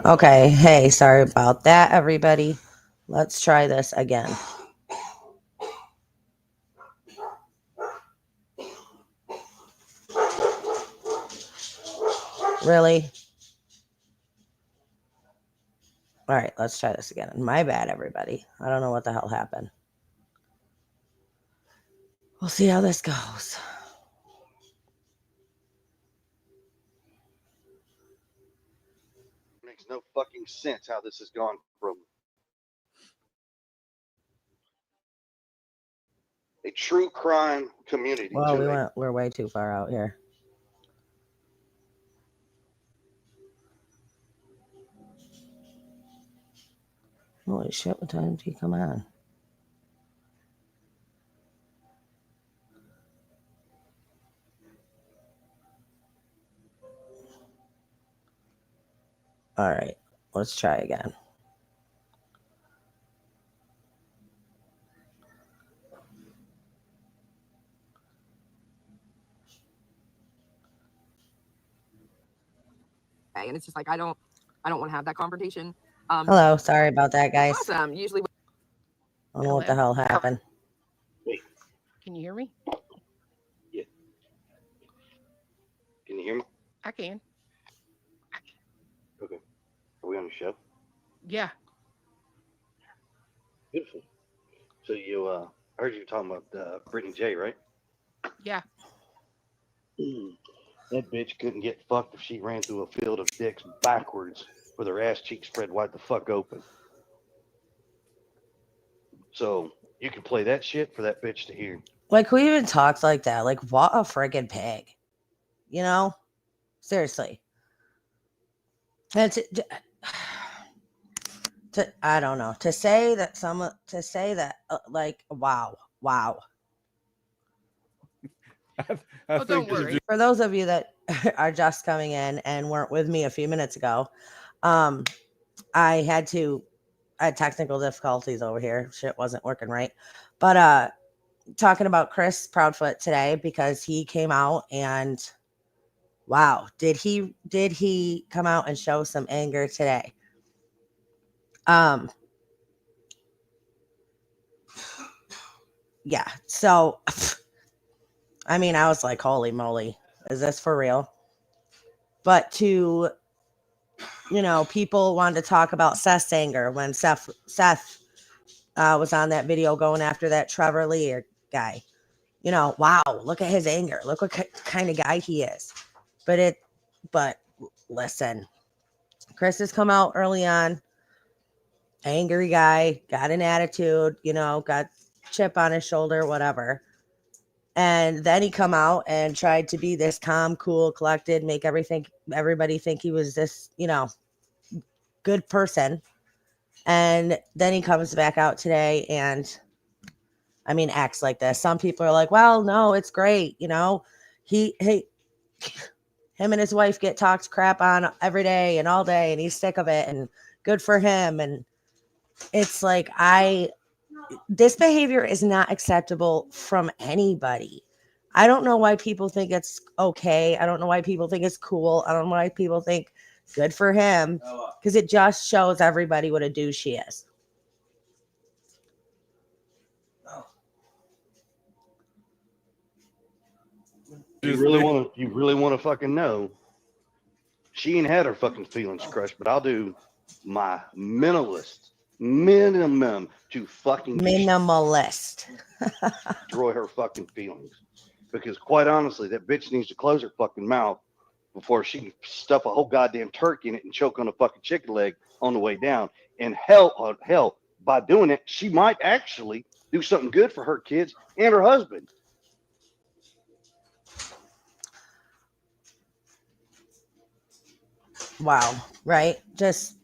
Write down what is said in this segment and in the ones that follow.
Okay, hey, sorry about that, everybody. Let's try this again. Really? All right, let's try this again. My bad, everybody. I don't know what the hell happened. We'll see how this goes. Makes no fucking sense how this has gone from a true crime community Well, we're way too far out here. Holy shit, what time did he come on? All right, let's try again. And it's just like I don't want to have that confrontation. Hello, sorry about that, guys. Awesome. Usually, I don't know what the hell happened. Wait, can you hear me? Yeah. Can you hear me? I can. Okay. Are we on the show? Yeah. Beautiful. So you I heard you talking about Brittany J, right? Yeah. That bitch couldn't get fucked if she ran through a field of dicks backwards with her ass cheeks spread wide the fuck open. So you can play that shit for that bitch to hear. Like, who even talks like that? Like, what a friggin' pig. You know? Seriously. And I don't know. To say that like, wow. Don't worry. For those of you that are just coming in and weren't with me a few minutes ago, I had technical difficulties over here. Shit wasn't working right. But talking about Chris Proudfoot today because he came out and wow, did he come out and show some anger today? Yeah. So I mean, I was like, holy moly, is this for real? But people wanted to talk about Seth's anger when Seth was on that video going after that Trevor Lee guy. Wow, look at his anger. Look what kind of guy he is. But listen, Chris has come out early on, angry guy, got an attitude, got chip on his shoulder, whatever. And then he come out and tried to be this calm, cool, collected, make everybody think he was this, good person. And then he comes back out today and acts like this. Some people are like, well, no, it's great. Him and his wife get talked crap on every day and all day, and he's sick of it, and good for him. And it's like, this behavior is not acceptable from anybody. I don't know why people think it's okay. I don't know why people think it's cool. I don't know why people think good for him, because it just shows everybody what a douche he is. You really want to fucking know? She ain't had her fucking feelings crushed, but I'll do my minimum to fucking minimalist destroy her fucking feelings. Because quite honestly, that bitch needs to close her fucking mouth before she can stuff a whole goddamn turkey in it and choke on a fucking chicken leg on the way down. And hell, by doing it, she might actually do something good for her kids and her husband. Wow, right? Just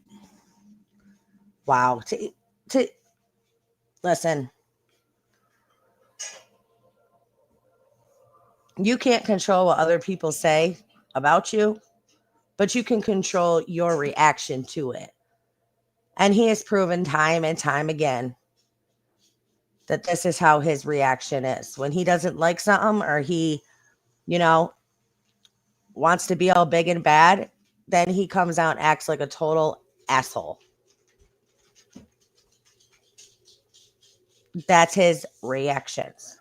wow. To listen, you can't control what other people say about you, but you can control your reaction to it. And he has proven time and time again that this is how his reaction is. When he doesn't like something or he, wants to be all big and bad, then he comes out and acts like a total asshole. That's his reactions.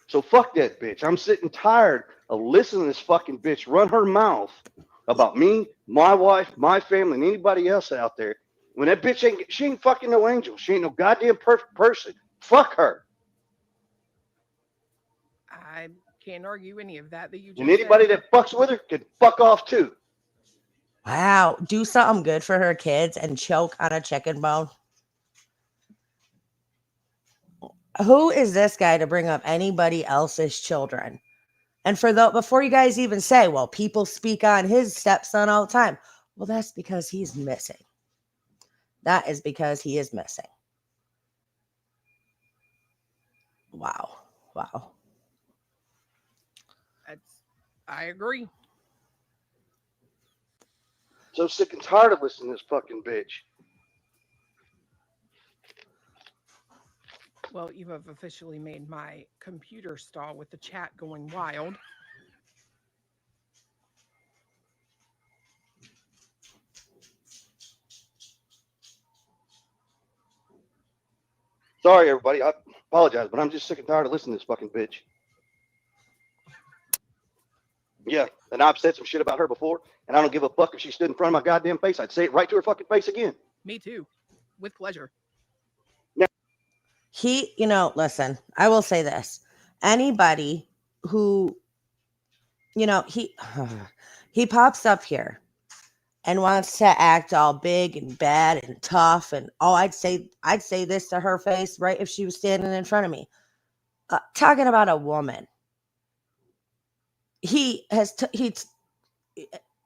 So fuck that bitch. I'm sitting tired of listening to this fucking bitch run her mouth about me, my wife, my family, and anybody else out there. When that bitch she ain't fucking no angel. She ain't no goddamn perfect person. Fuck her. I can't argue any of that you just And anybody said. that fucks with her can fuck off too. Wow. Do something good for her kids and choke on a chicken bone. Who is this guy to bring up anybody else's children? And before you guys even say, well, people speak on his stepson all the time. Well, that's because he's missing. That is because he is missing. Wow. Wow. I agree. So sick and tired of listening to this fucking bitch. Well, you have officially made my computer stall with the chat going wild. Sorry, everybody. I apologize, but I'm just sick and tired of listening to this fucking bitch. Yeah, and I've said some shit about her before, and I don't give a fuck if she stood in front of my goddamn face. I'd say it right to her fucking face again. Me too. With pleasure. Now, listen, I will say this. Anybody who, he pops up here and wants to act all big and bad and tough. And, I'd say this to her face, right? If she was standing in front of me, talking about a woman.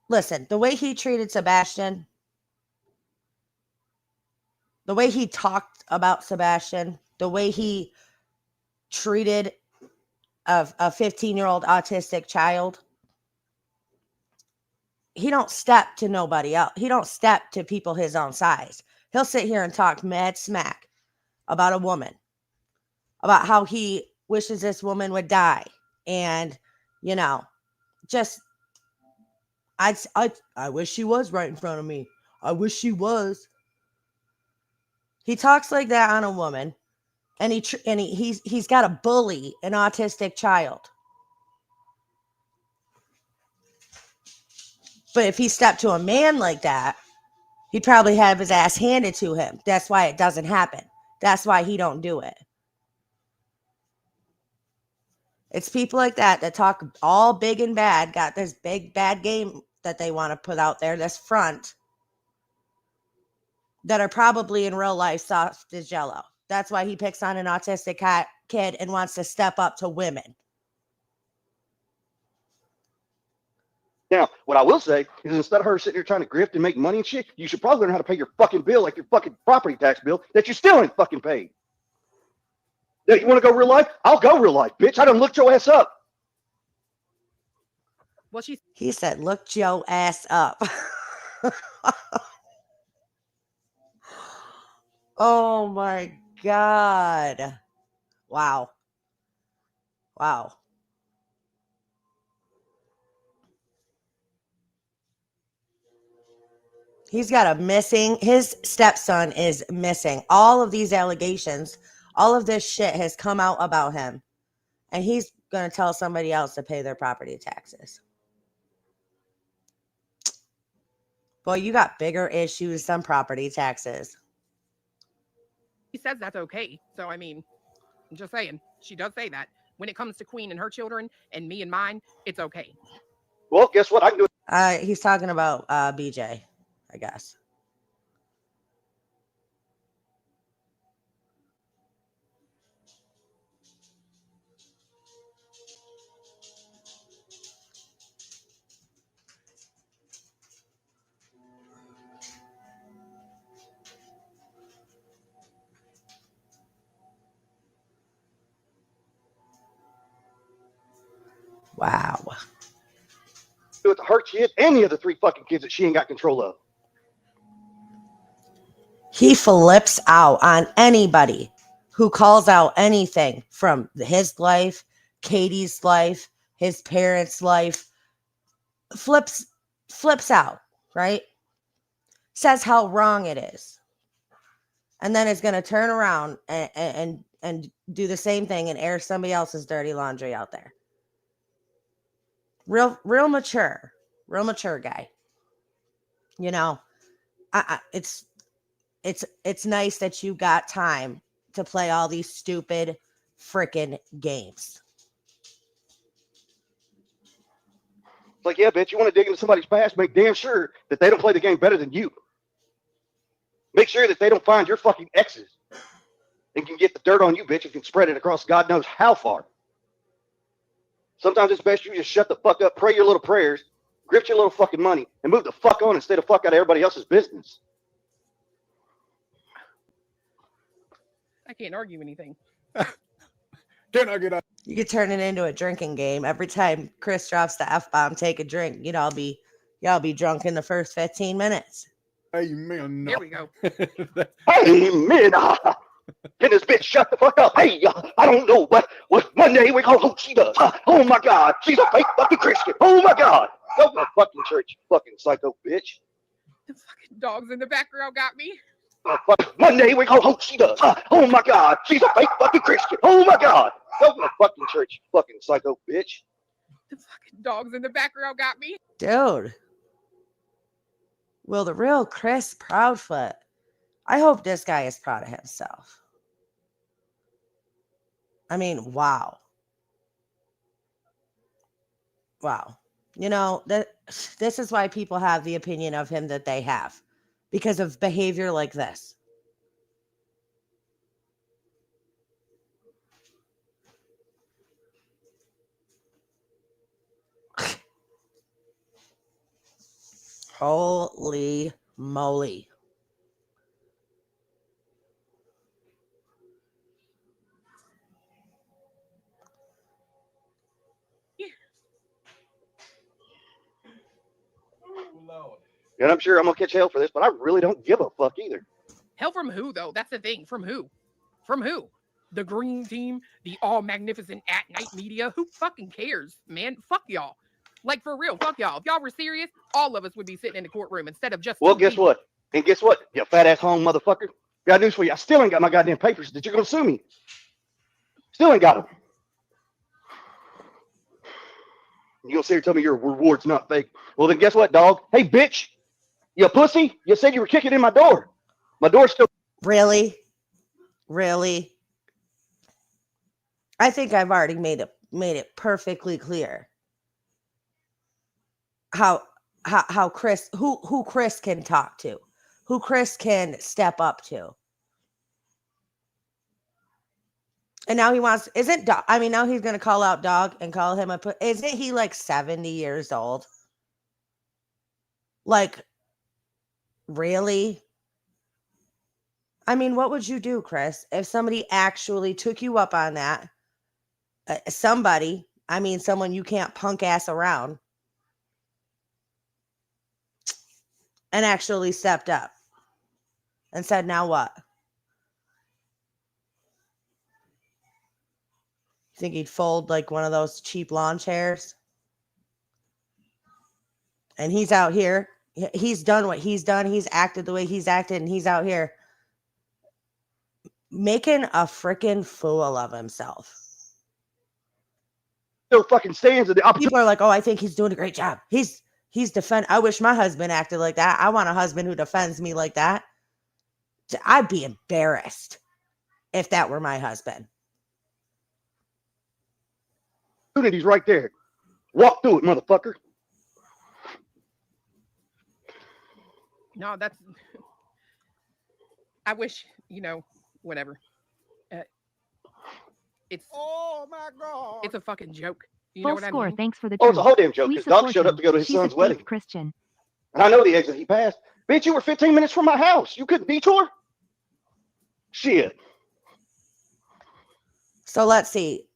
Listen, the way he treated Sebastian, the way he talked about Sebastian, the way he treated a 15-year-old autistic child, he don't step to nobody else. He don't step to people his own size. He'll sit here and talk mad smack about a woman, about how he wishes this woman would die. And, just, I wish she was right in front of me. I wish she was. He talks like that on a woman, and he's got to bully an autistic child. But if he stepped to a man like that, he'd probably have his ass handed to him. That's why it doesn't happen. That's why he don't do it. It's people like that talk all big and bad, got this big bad game that they want to put out there, this front, that are probably in real life soft as jello. That's why he picks on an autistic kid and wants to step up to women. Now, what I will say is instead of her sitting here trying to grift and make money and shit, you should probably learn how to pay your fucking bill, like your fucking property tax bill that you still ain't fucking paid. Now, you want to go real life? I'll go real life, bitch. I done looked your ass up. Well, he said, look your ass up. Oh my God. Wow. Wow. He's got his stepson is missing. All of these allegations, all of this shit has come out about him. And he's going to tell somebody else to pay their property taxes. Boy, you got bigger issues than property taxes. He says that's okay. So, I mean, I'm just saying, she does say that. When it comes to Queen and her children and me and mine, it's okay. Well, guess what? I can do it. He's talking about BJ, I guess. Wow. Do it to her kid and the other 3 fucking kids that she ain't got control of. He flips out on anybody who calls out anything from his life, Katie's life, his parents' life, flips out, right? Says how wrong it is. And then is going to turn around and do the same thing and air somebody else's dirty laundry out there. Real mature guy. You know, it's nice that you got time to play all these stupid freaking games. It's like, yeah, bitch, you want to dig into somebody's past, make damn sure that they don't play the game better than you. Make sure that they don't find your fucking exes and can get the dirt on you, bitch, and can spread it across God knows how far. Sometimes it's best you just shut the fuck up, pray your little prayers, grip your little fucking money, and move the fuck on instead of fuck out of everybody else's business. I can't argue anything. Can I get out? You could turn it into a drinking game. Every time Chris drops the F-bomb, take a drink. Y'all be drunk in the first 15 minutes. Amen. Here we go. Amen. Can this bitch shut the fuck up? Hey, I don't know what one day we call who she does. Oh my God, she's a fake fucking Christian. Oh my God. Go to the fucking church, you fucking psycho bitch. The fucking dogs in the background got me. One day we call who she does. Oh my God, she's a fake fucking Christian. Oh my God. Go to the fucking church, you fucking psycho bitch. The fucking dogs in the background got me. Dude. Will the real Chris Proudfoot. I hope this guy is proud of himself. I mean, wow. Wow. You know, this is why people have the opinion of him that they have. Because of behavior like this. Holy moly. And I'm sure I'm gonna catch hell for this, but I really don't give a fuck either. Hell from who, though? That's the thing. From who? From who? The green team? The all magnificent at night media? Who fucking cares, man? Fuck y'all. Like, for real, fuck y'all. If y'all were serious, all of us would be sitting in the courtroom instead of just. Well, guess what? And guess what? You fat ass home motherfucker. Got news for you. I still ain't got my goddamn papers that you're gonna sue me. Still ain't got them. You gonna sit here and tell me your reward's not fake? Well, then guess what, dog? Hey, bitch, you pussy. You said you were kicking in my door. My door's still. Really? I think I've already made it perfectly clear how Chris, who Chris can talk to, who Chris can step up to. And now he wants, now he's going to call out Dog and call him isn't he like 70 years old? Like, really? I mean, what would you do, Chris, if somebody actually took you up on that? Someone you can't punk ass around and actually stepped up and said, now what? Think he'd fold like one of those cheap lawn chairs? And he's out here. He's done what he's done. He's acted the way he's acted. And he's out here making a freaking fool of himself. Still fucking stands at the opportunity. People are like, oh, I think he's doing a great job. He's I wish my husband acted like that. I want a husband who defends me like that. I'd be embarrassed if that were my husband. Opportunity's right there. Walk through it, motherfucker. No, that's. I wish, whatever. It's. Oh my God. It's a fucking joke. You Full know what score. I mean? Thanks for the Oh, it's truth. a whole damn joke. We His dog support showed up you. to go to his She's a son's fake wedding. Christian. And I know the exit he passed. Bitch, you were 15 minutes from my house. You couldn't detour? Shit. So let's see.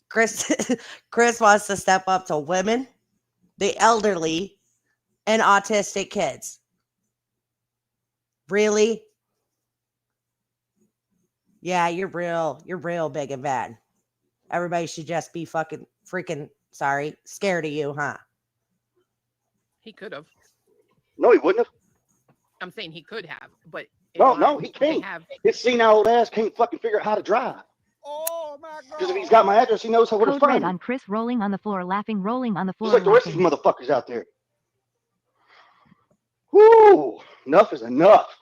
Chris wants to step up to women, the elderly, and autistic kids. Really? Yeah, you're real big and bad. Everybody should just be freaking scared of you, huh? He could have. No, he wouldn't have. I'm saying he could have, but No, he they can't. have. His senile old ass can't fucking figure out how to drive. Oh my god. Because if he's got my address, he knows where to Code find red me. on Chris, rolling on the floor, laughing, rolling on the floor, Just like the rest of laughing. these motherfuckers out there. Whoo! Enough is enough.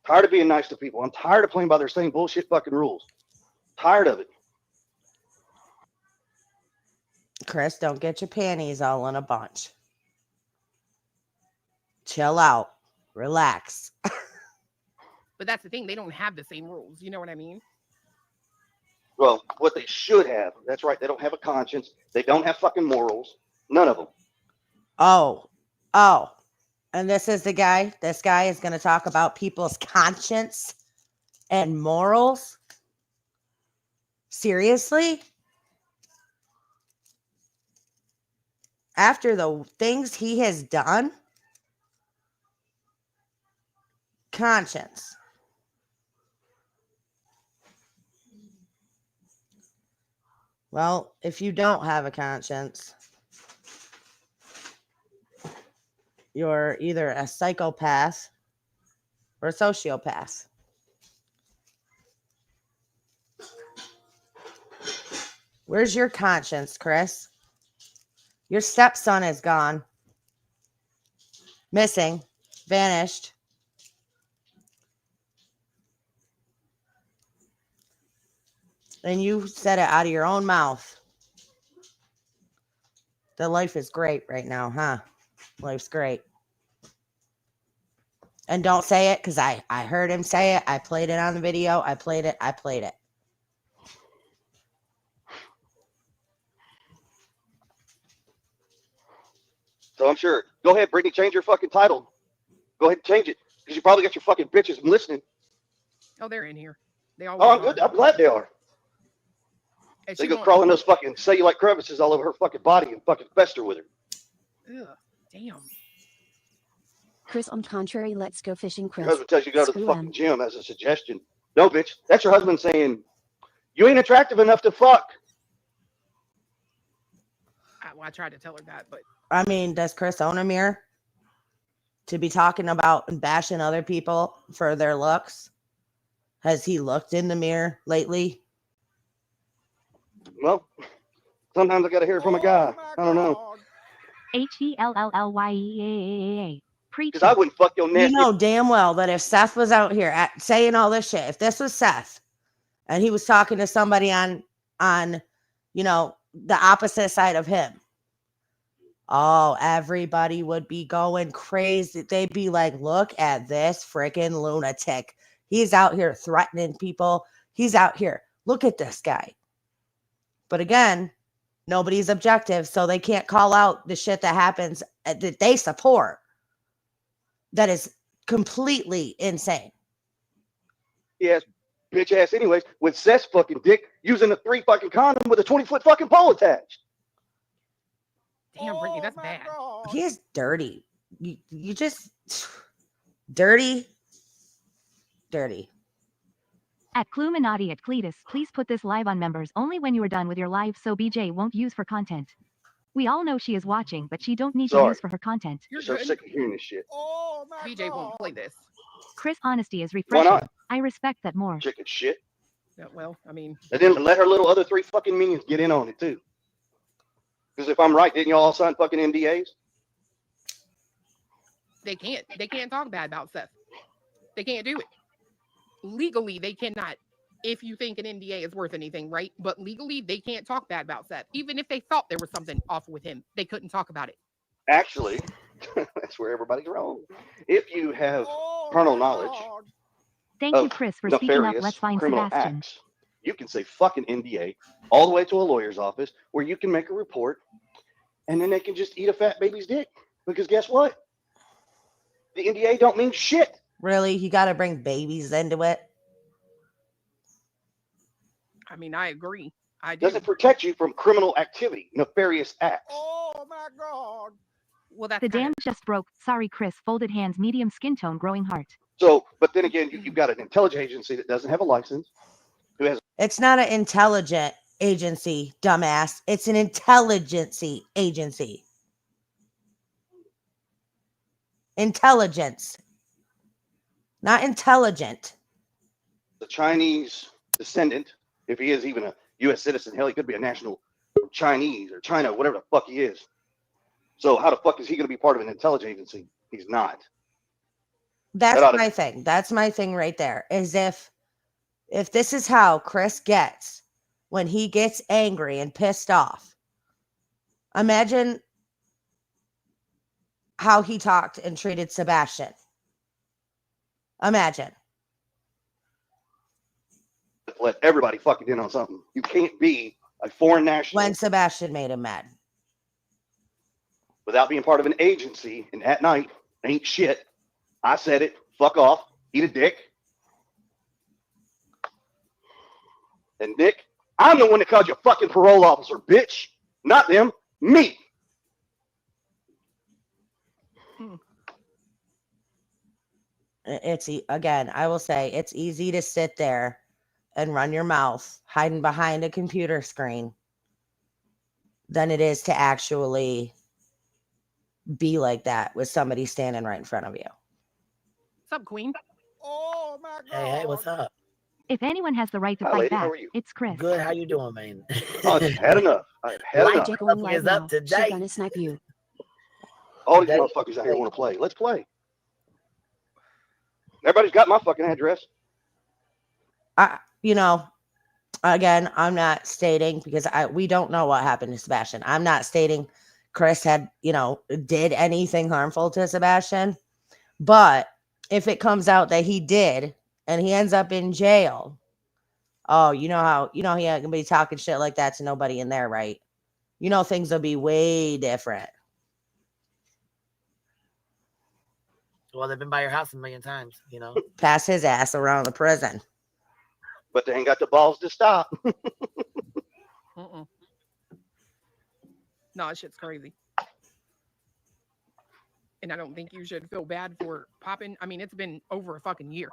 Tired of being nice to people. I'm tired of playing by their same bullshit fucking rules. Tired of it. Chris, don't get your panties all in a bunch. Chill out. Relax. But that's the thing. They don't have the same rules. You know what I mean? Well, what they should have. That's right. They don't have a conscience. They don't have fucking morals. None of them. Oh. And this is the guy. This guy is going to talk about people's conscience and morals. Seriously? After the things he has done? Conscience. Well, if you don't have a conscience, you're either a psychopath or a sociopath. Where's your conscience, Chris? Your stepson is gone. Missing. Vanished. And you said it out of your own mouth. The life is great right now, huh? Life's great. And don't say it, because I heard him say it. I played it on the video. I played it. So I'm sure. Go ahead, Brittany, change your fucking title. Go ahead and change it. Because you probably got your fucking bitches listening. Oh, they're in here. They all. Oh, I'm good. I'm glad they are. And They she go won't- crawling those fucking cellulite crevices all over her fucking body and fucking fester with her. Ugh, damn. Chris, on contrary, let's go fishing, Chris. Your husband tells you to go to the Screw fucking him. gym as a suggestion. No, bitch. That's your husband saying, you ain't attractive enough to fuck. I tried to tell her that, but I mean, does Chris own a mirror to be talking about and bashing other people for their looks? Has he looked in the mirror lately? Well, sometimes I got to hear it from a guy. I don't know. HELLLYEAAA. Preach. Because I wouldn't fuck your You nasty. know damn well that if Seth was out here saying all this shit, if this was Seth and he was talking to somebody on the opposite side of him, oh, everybody would be going crazy. They'd be like, look at this freaking lunatic. He's out here threatening people. He's out here. Look at this guy. But again, nobody's objective, so they can't call out the shit that happens that they support. That is completely insane. Yes, bitch ass anyways, with Seth's fucking dick using a 3 fucking condom with a 20-foot fucking pole attached. damn, Brittany, that's bad. He is dirty. You just dirty. At Cluminati at Cletus, please put this live on members only when you are done with your live so BJ won't use for content. We all know she is watching, but she don't need to Sorry. use for her content. You're So good. sick of hearing this shit. Oh my BJ won't god. play this. Chris' honesty is Why refreshing. not? I respect that more. Chicken shit. Yeah, well, I mean, And then let her little other 3 fucking minions get in on it too. Because if I'm right, didn't y'all all sign fucking NDAs? they can't talk bad about Seth. They can't do it. Legally, they cannot. If you think an NDA is worth anything, right? But legally, they can't talk bad about Seth. Even if they thought there was something off with him, they couldn't talk about it. Actually, that's where everybody's wrong. If you have Oh carnal my knowledge God. Thank you, of Chris, for speaking up. nefarious Let's find criminal Sebastian. acts, you can say fucking NDA all the way to a lawyer's office where you can make a report and then they can just eat a fat baby's dick. Because guess what? The NDA don't mean shit. Really? You got to bring babies into it? I mean, I agree. I do. Doesn't protect you from criminal activity, nefarious acts. Oh my God. Well, that's The kind dam of, just broke. Sorry, Chris. Folded hands, medium skin tone, growing heart. So, but then again, you've got an intelligence agency that doesn't have a license, who has It's not an intelligent agency, dumbass. It's an intelligence agency. Intelligence. Not intelligent. The Chinese descendant, if he is even a U.S. citizen, hell, he could be a national Chinese or China, whatever the fuck he is. So how the fuck is he going to be part of an intelligence agency? He's not. That's That oughta- my thing. That's my thing right there. Is if this is how Chris gets when he gets angry and pissed off, imagine how he talked and treated Sebastian. Imagine. Let everybody fucking in on something. You can't be a foreign national When Sebastian made him mad. without being part of an agency, and at night ain't shit. I said it. Fuck off. Eat a dick. And Nick, I'm the one that called you a fucking parole officer, bitch. Not them. Me. It's again, I will say it's easy to sit there and run your mouth hiding behind a computer screen than it is to actually be like that with somebody standing right in front of you. What's up, Queen? Oh my God. Hey, what's up? If anyone has the right to Hi, fight lady. How back, are you? it's Chris. Good, how you doing, man? I've had enough. I've had enough. DJ going Nothing live is up now. today. She gonna snipe you. All these Today- motherfuckers out here want to play. Let's play. Everybody's got my fucking address. Again, I'm not stating because we don't know what happened to Sebastian. I'm not stating Chris had, did anything harmful to Sebastian. But if it comes out that he did and he ends up in jail, oh, he ain't gonna be talking shit like that to nobody in there, right? Things will be way different. Well, they've been by your house a million times, Pass his ass around the prison. But they ain't got the balls to stop. No, that shit's crazy. And I don't think you should feel bad for popping. I mean, it's been over a fucking year.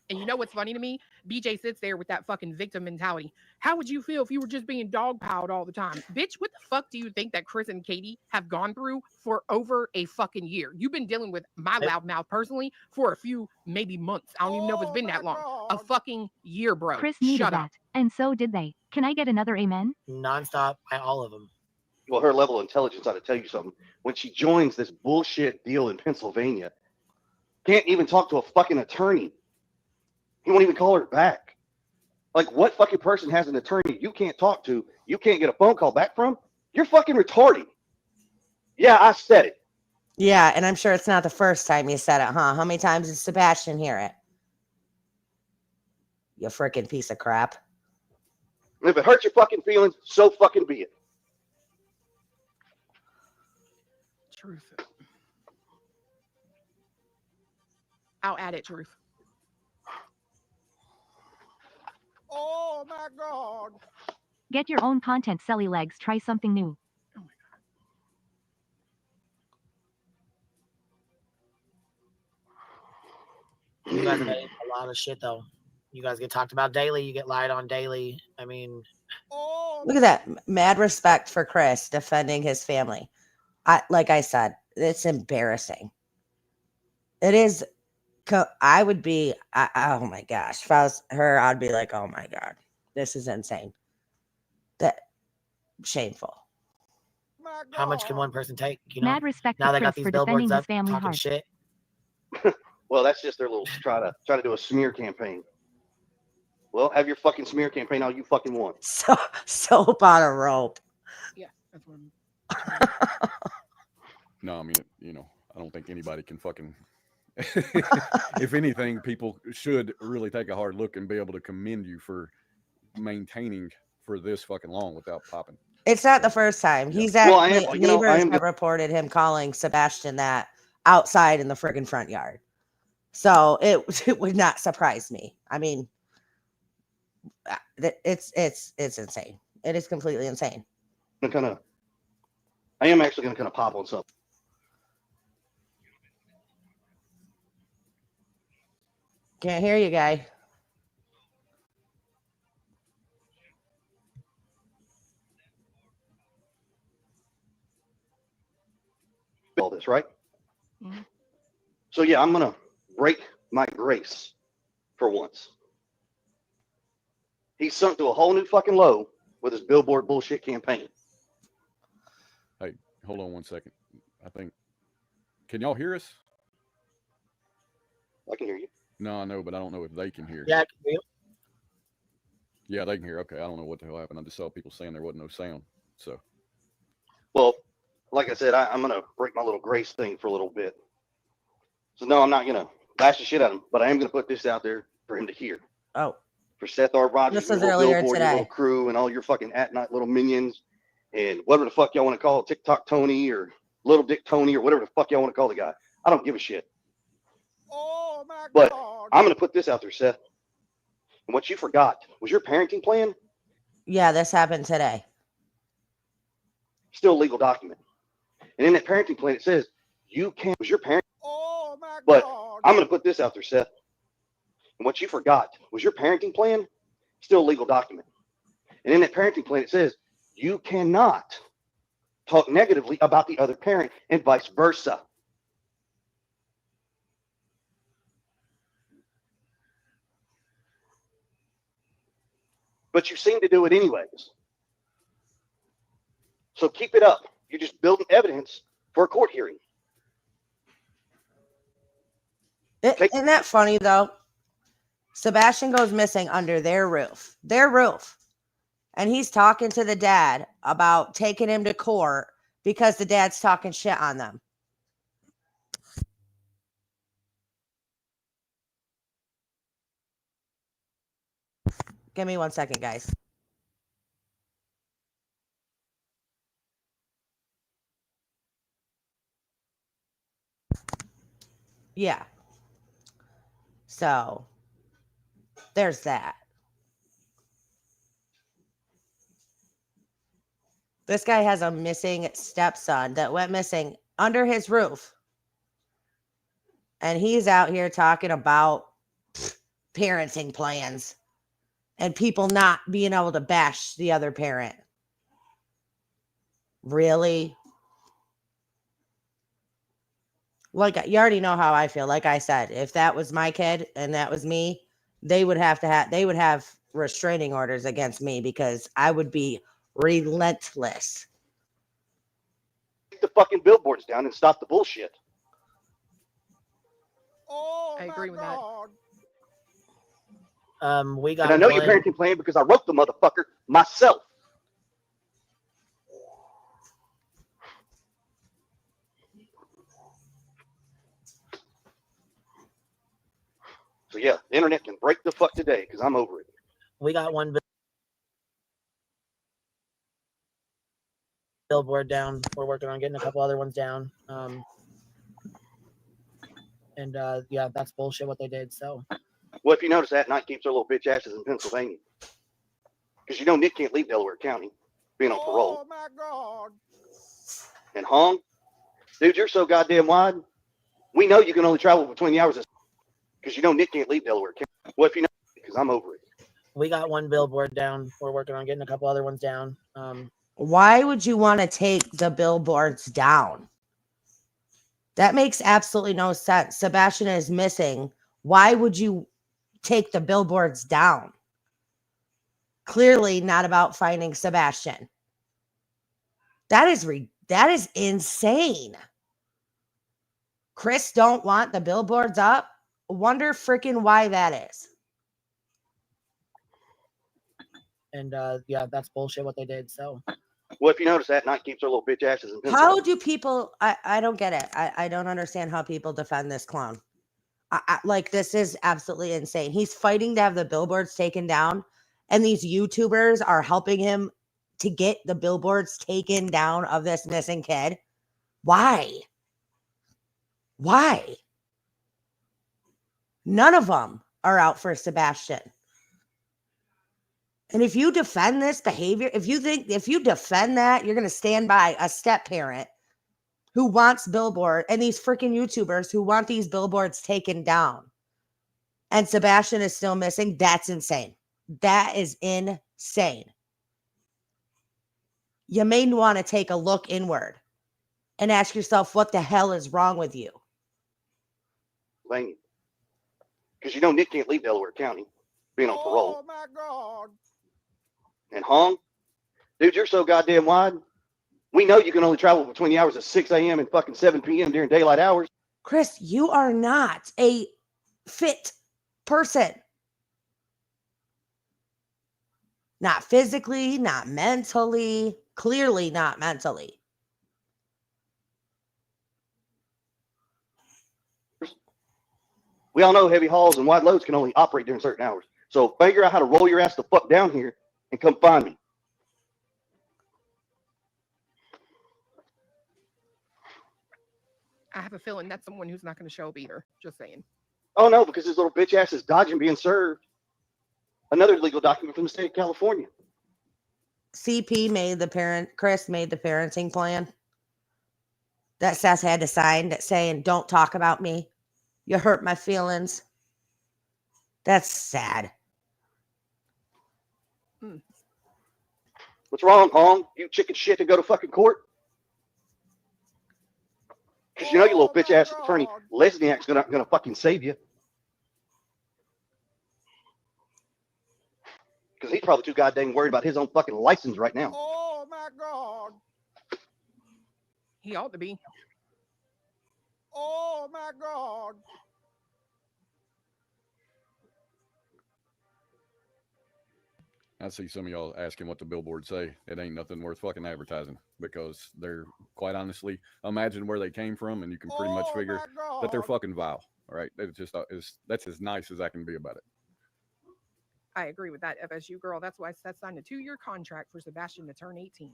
And you know what's funny to me? BJ sits there with that fucking victim mentality. How would you feel if you were just being dogpiled all the time? Bitch, what the fuck do you think that Chris and Katie have gone through for over a fucking year? You've been dealing with my loudmouth personally for a few, maybe months. I don't even know if it's been that long. A fucking year, bro. Chris needed Shut that. up. And so did they. Can I get another amen? Nonstop by all of them. Well, her level of intelligence ought to tell you something. When she joins this bullshit deal in Pennsylvania, can't even talk to a fucking attorney. He won't even call her back. Like, what fucking person has an attorney you can't talk to, you can't get a phone call back from? You're fucking retarded. Yeah, I said it. Yeah, and I'm sure it's not the first time you said it, huh? How many times did Sebastian hear it? You freaking piece of crap. And if it hurts your fucking feelings, so fucking be it. Truth. I'll add it, Truth. Oh my God. Get your own content, Selly Legs. Try something new. You guys made a lot of shit, though. You guys get talked about daily. You get lied on daily. I mean, Oh. Look at that. Mad respect for Chris defending his family. Like I said, it's embarrassing. It is. I would be, oh my gosh. If I was her, I'd be like, oh my God, this is insane. That shameful. My how much can God. one person take? Mad respect now to they Chris got these for defending billboards his up family talking hard. shit. Well, that's just their little try to do a smear campaign. Well, have your fucking smear campaign all you fucking want. So soap on a rope. Yeah, that's what I'm. No, I mean, I don't think anybody can fucking. If anything, people should really take a hard look and be able to commend you for maintaining for this fucking long without popping. It's not the first time. Yeah. He's Well, actually, neighbors have reported him calling Sebastian that outside in the friggin' front yard. So it would not surprise me. I mean, it's insane. It is completely insane. I am actually going to kind of pop on something. Can't hear you, guy. All this, right? Mhm. So yeah, I'm gonna break my grace for once. He's sunk to a whole new fucking low with his billboard bullshit campaign. Hey, hold on one second. I think. Can y'all hear us? I can hear you. No, I know, but I don't know if they can hear. Yeah, I can hear you. Yeah, they can hear. Okay, I don't know what the hell happened. I just saw people saying there wasn't no sound. So Well, like I said, I'm gonna break my little grace thing for a little bit. So no, I'm not gonna bash the shit out of him, but I am gonna put this out there for him to hear. Oh, For Seth R. Rogers, this your was little earlier billboard, your little today. crew, and all your fucking at night little minions, and whatever the fuck y'all want to call it, TikTok Tony or Little Dick Tony or whatever the fuck y'all want to call the guy. I don't give a shit. Oh my But God. I'm gonna put this out there, Seth. And what you forgot was your parenting plan Yeah, this happened today. still a legal document. And in that parenting plan, it says you can was your parent. Oh my But God. I'm gonna put this out there, Seth. And what you forgot was your parenting plan still a legal document. And in that parenting plan, it says you cannot talk negatively about the other parent and vice versa. But you seem to do it anyways. So keep it up. You're just building evidence for a court hearing. Isn't that funny though? Sebastian goes missing under their roof. And he's talking to the dad about taking him to court because the dad's talking shit on them. Give me 1 second, guys. Yeah. So there's that. This guy has a missing stepson that went missing under his roof. And he's out here talking about parenting plans and people not being able to bash the other parent. Really? Like, you already know how I feel. Like I said, if that was my kid and that was me, they would have restraining orders against me because I would be relentless. Take the fucking billboards down and stop the bullshit. Oh I agree my with that. God. We got And I know your one. parenting plan because I wrote the motherfucker myself. So yeah, the internet can break the fuck today because I'm over it. We got one billboard down. We're working on getting a couple other ones down. Yeah, that's bullshit what they did. So Well, if you notice, that night keeps their little bitch asses in Pennsylvania. Because you know Nick can't leave Delaware County being on parole. Oh my God. And Hong, dude, you're so goddamn wide. We know you can only travel between the hours of because you know Nick can't leave Delaware County. Well, if you know, because I'm over it. we got one billboard down. We're working on getting a couple other ones down. Why would you want to take the billboards down? That makes absolutely no sense. Sebastian is missing. Why would you take the billboards down? Clearly not about finding Sebastian. That is insane. Chris don't want the billboards up. Wonder freaking why that is. Yeah, that's bullshit what they did. So Well, if you notice, that night keeps their little bitch asses in Pennsylvania. How do people, I don't get it. I don't understand how people defend this clown. Like, this is absolutely insane. He's fighting to have the billboards taken down, and these YouTubers are helping him to get the billboards taken down of this missing kid. Why? Why? None of them are out for Sebastian. And if you defend this behavior, if you defend that, you're going to stand by a step parent who wants billboard and these freaking YouTubers who want these billboards taken down. And Sebastian is still missing. That's insane. That is insane. You may want to take a look inward and ask yourself, what the hell is wrong with you? Pennsylvania. Because you know Nick can't leave Delaware County being on parole. Oh my God. And Hong, dude, you're so goddamn wide. We know you can only travel between the hours of 6 a.m. and fucking 7 p.m. during daylight hours. Chris, you are not a fit person. Not physically, not mentally, clearly not mentally. We all know heavy hauls and wide loads can only operate during certain hours. So figure out how to roll your ass the fuck down here and come find me. I have a feeling that's someone who's not going to show up either. Just saying. Oh no, because his little bitch ass is dodging being served another legal document from the state of California. CP made Chris made the parenting plan that Seth had to sign that saying, don't talk about me. You hurt my feelings. That's sad. What's wrong, Hong? You chicken shit to go to fucking court? Because you know your little bitch ass attorney Lesniak's gonna fucking save you. Because he's probably too goddamn worried about his own fucking license right now. Oh my God. He ought to be. Oh my God. I see some of y'all asking what the billboards say. It ain't nothing worth fucking advertising because they're, quite honestly, imagine where they came from and you can pretty much figure that they're fucking vile. All right. It's just, that's as nice as I can be about it. I agree with that, FSU girl. That's why Seth signed a 2-year contract for Sebastian to turn 18.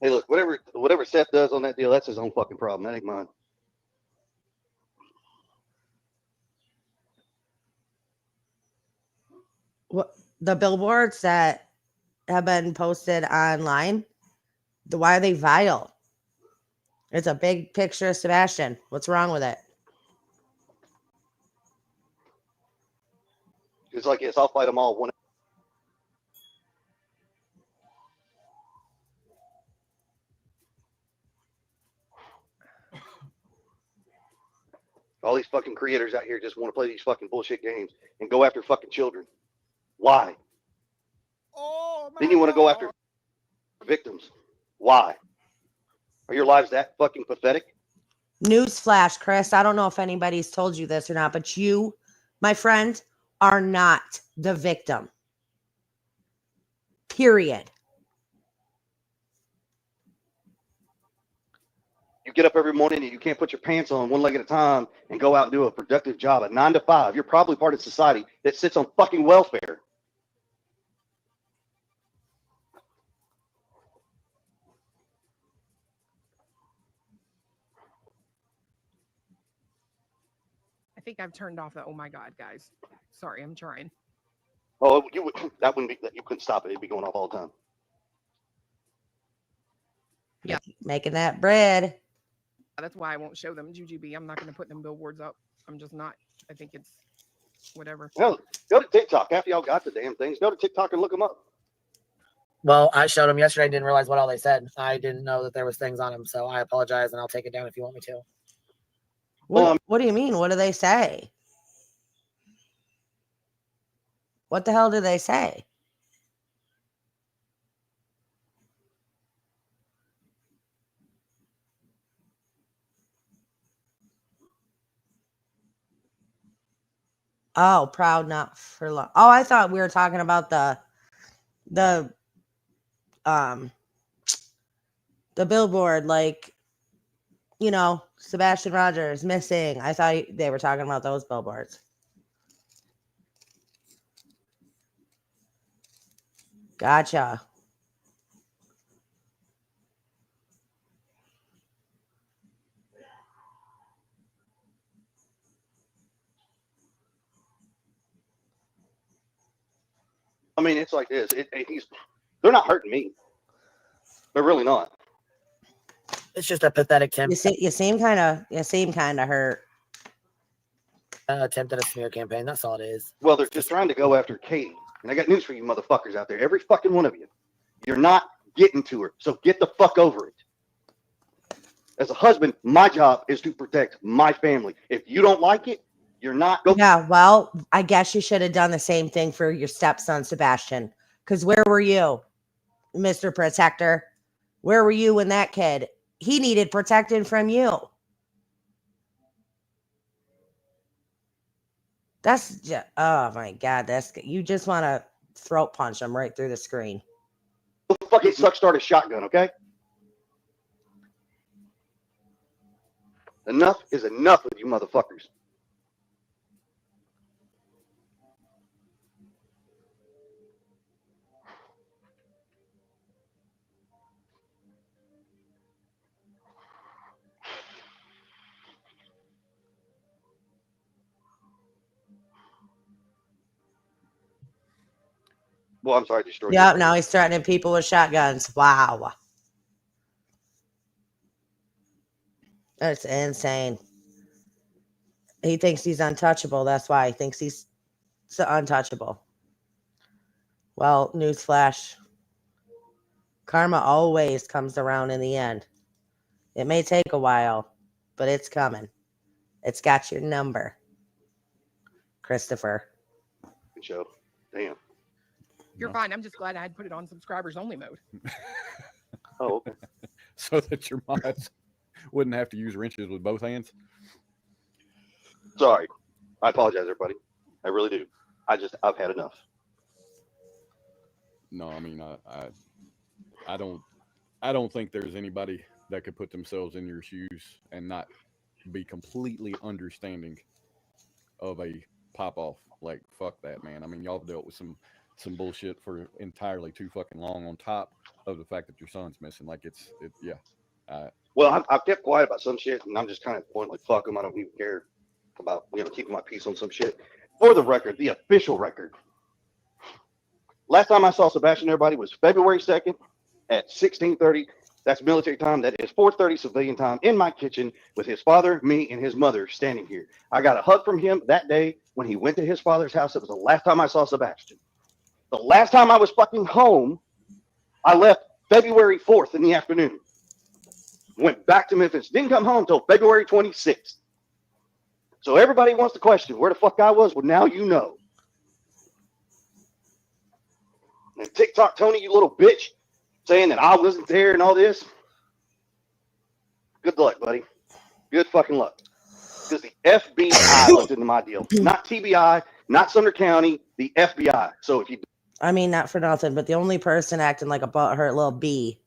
Hey, look, whatever Seth does on that deal, that's his own fucking problem. That ain't mine. What the billboards that have been posted online, why are they vile? It's a big picture of Sebastian. What's wrong with it? It's like, yes, I'll fight them all. One. All these fucking creators out here just want to play these fucking bullshit games and go after fucking children. Why? Oh my Then you want to go after victims. Why? Are your lives that fucking pathetic? Newsflash, Chris. I don't know if anybody's told you this or not, but you, my friend, are not the victim. Period. You get up every morning and you can't put your pants on one leg at a time and go out and do a productive job at 9 to 5. You're probably part of society that sits on fucking welfare. I think I've turned off the oh my God, guys. Sorry, I'm trying. Oh, that wouldn't be, you couldn't stop it. It'd be going off all the time. Yeah. Making that bread. That's why I won't show them Jujubee. I'm not going to put them billboards up. I'm just not. I think it's whatever. Hell, go to TikTok. After y'all got the damn things, go to TikTok and look them up. Well, I showed them yesterday. I didn't realize what all they said. I didn't know that there was things on them, so I apologize, and I'll take it down if you want me to. What do you mean? What do they say? What the hell do they say? Oh, proud not for long. Oh, I thought we were talking about the billboard, like, you know, Sebastian Rogers missing. I thought they were talking about those billboards. Gotcha. I mean, it's like this. They're not hurting me. They're really not. It's just a pathetic attempt. You seem kind of hurt. Attempt at a smear campaign. That's all it is. Well, they're just trying to go after Katie. And I got news for you motherfuckers out there. Every fucking one of you. You're not getting to her. So get the fuck over it. As a husband, my job is to protect my family. If you don't like it, you're not going. Yeah, well, I guess you should have done the same thing for your stepson, Sebastian. Because where were you, Mr. Protector? Where were you when that kid? He needed protecting from you. That's just, oh my God, you just want to throat punch him right through the screen. Fucking suck start a shotgun, okay? Enough is enough with you motherfuckers. Well, I'm sorry, destroyed. Yep, now he's threatening people with shotguns. Wow. That's insane. He thinks he's untouchable. That's why he thinks he's so untouchable. Well, newsflash. Karma always comes around in the end. It may take a while, but it's coming. It's got your number, Christopher. Good show. Damn. You're fine. I'm just glad I had put it on subscribers only mode. Oh, okay. So that your mods wouldn't have to use wrenches with both hands. Sorry. I apologize, everybody. I really do. I've had enough. No, I mean, I don't think there's anybody that could put themselves in your shoes and not be completely understanding of a pop off. Like, fuck that, man. I mean, y'all have dealt with some bullshit for entirely too fucking long, on top of the fact that your son's missing. Like, yeah. Well, I've kept quiet about some shit, and I'm just kind of going like, fuck them. I don't even care about, keeping my peace on some shit. For the record, the official record. Last time I saw Sebastian, everybody, was February 2nd at 16:30. That's military time. That is 4:30 civilian time in my kitchen with his father, me, and his mother standing here. I got a hug from him that day when he went to his father's house. It was the last time I saw Sebastian. The last time I was fucking home, I left February 4th in the afternoon. Went back to Memphis. Didn't come home until February 26th. So everybody wants to question where the fuck I was. Well, now you know. And TikTok Tony, you little bitch, saying that I wasn't there and all this. Good luck, buddy. Good fucking luck. Because the FBI looked into my deal. Not TBI, not Sumner County, the FBI. So if you... I mean, not for nothing, but the only person acting like a butthurt little bee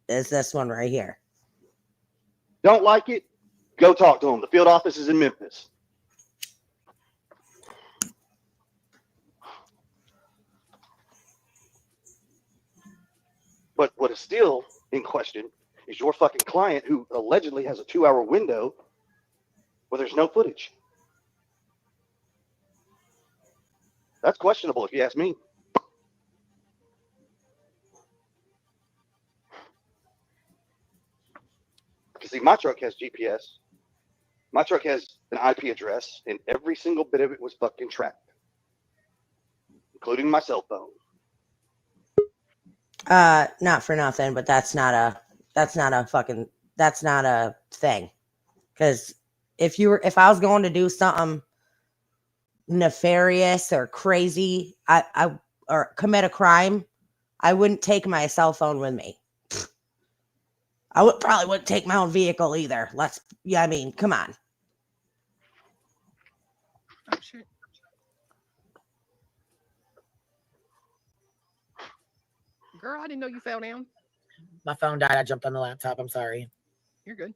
is this one right here. don't like it, go talk to them. The field office is in Memphis. But what is still in question is your fucking client who allegedly has a 2-hour window where there's no footage. That's questionable if you ask me. Because see, my truck has GPS. My truck has an IP address, and every single bit of it was fucking tracked, including my cell phone. Not for nothing, but that's not a thing. Because if I was going to do something nefarious or crazy, or commit a crime, I wouldn't take my cell phone with me. I probably wouldn't take my own vehicle either. I mean, come on. Oh shit. Girl, I didn't know you fell down. My phone died. I jumped on the laptop. I'm sorry. You're good.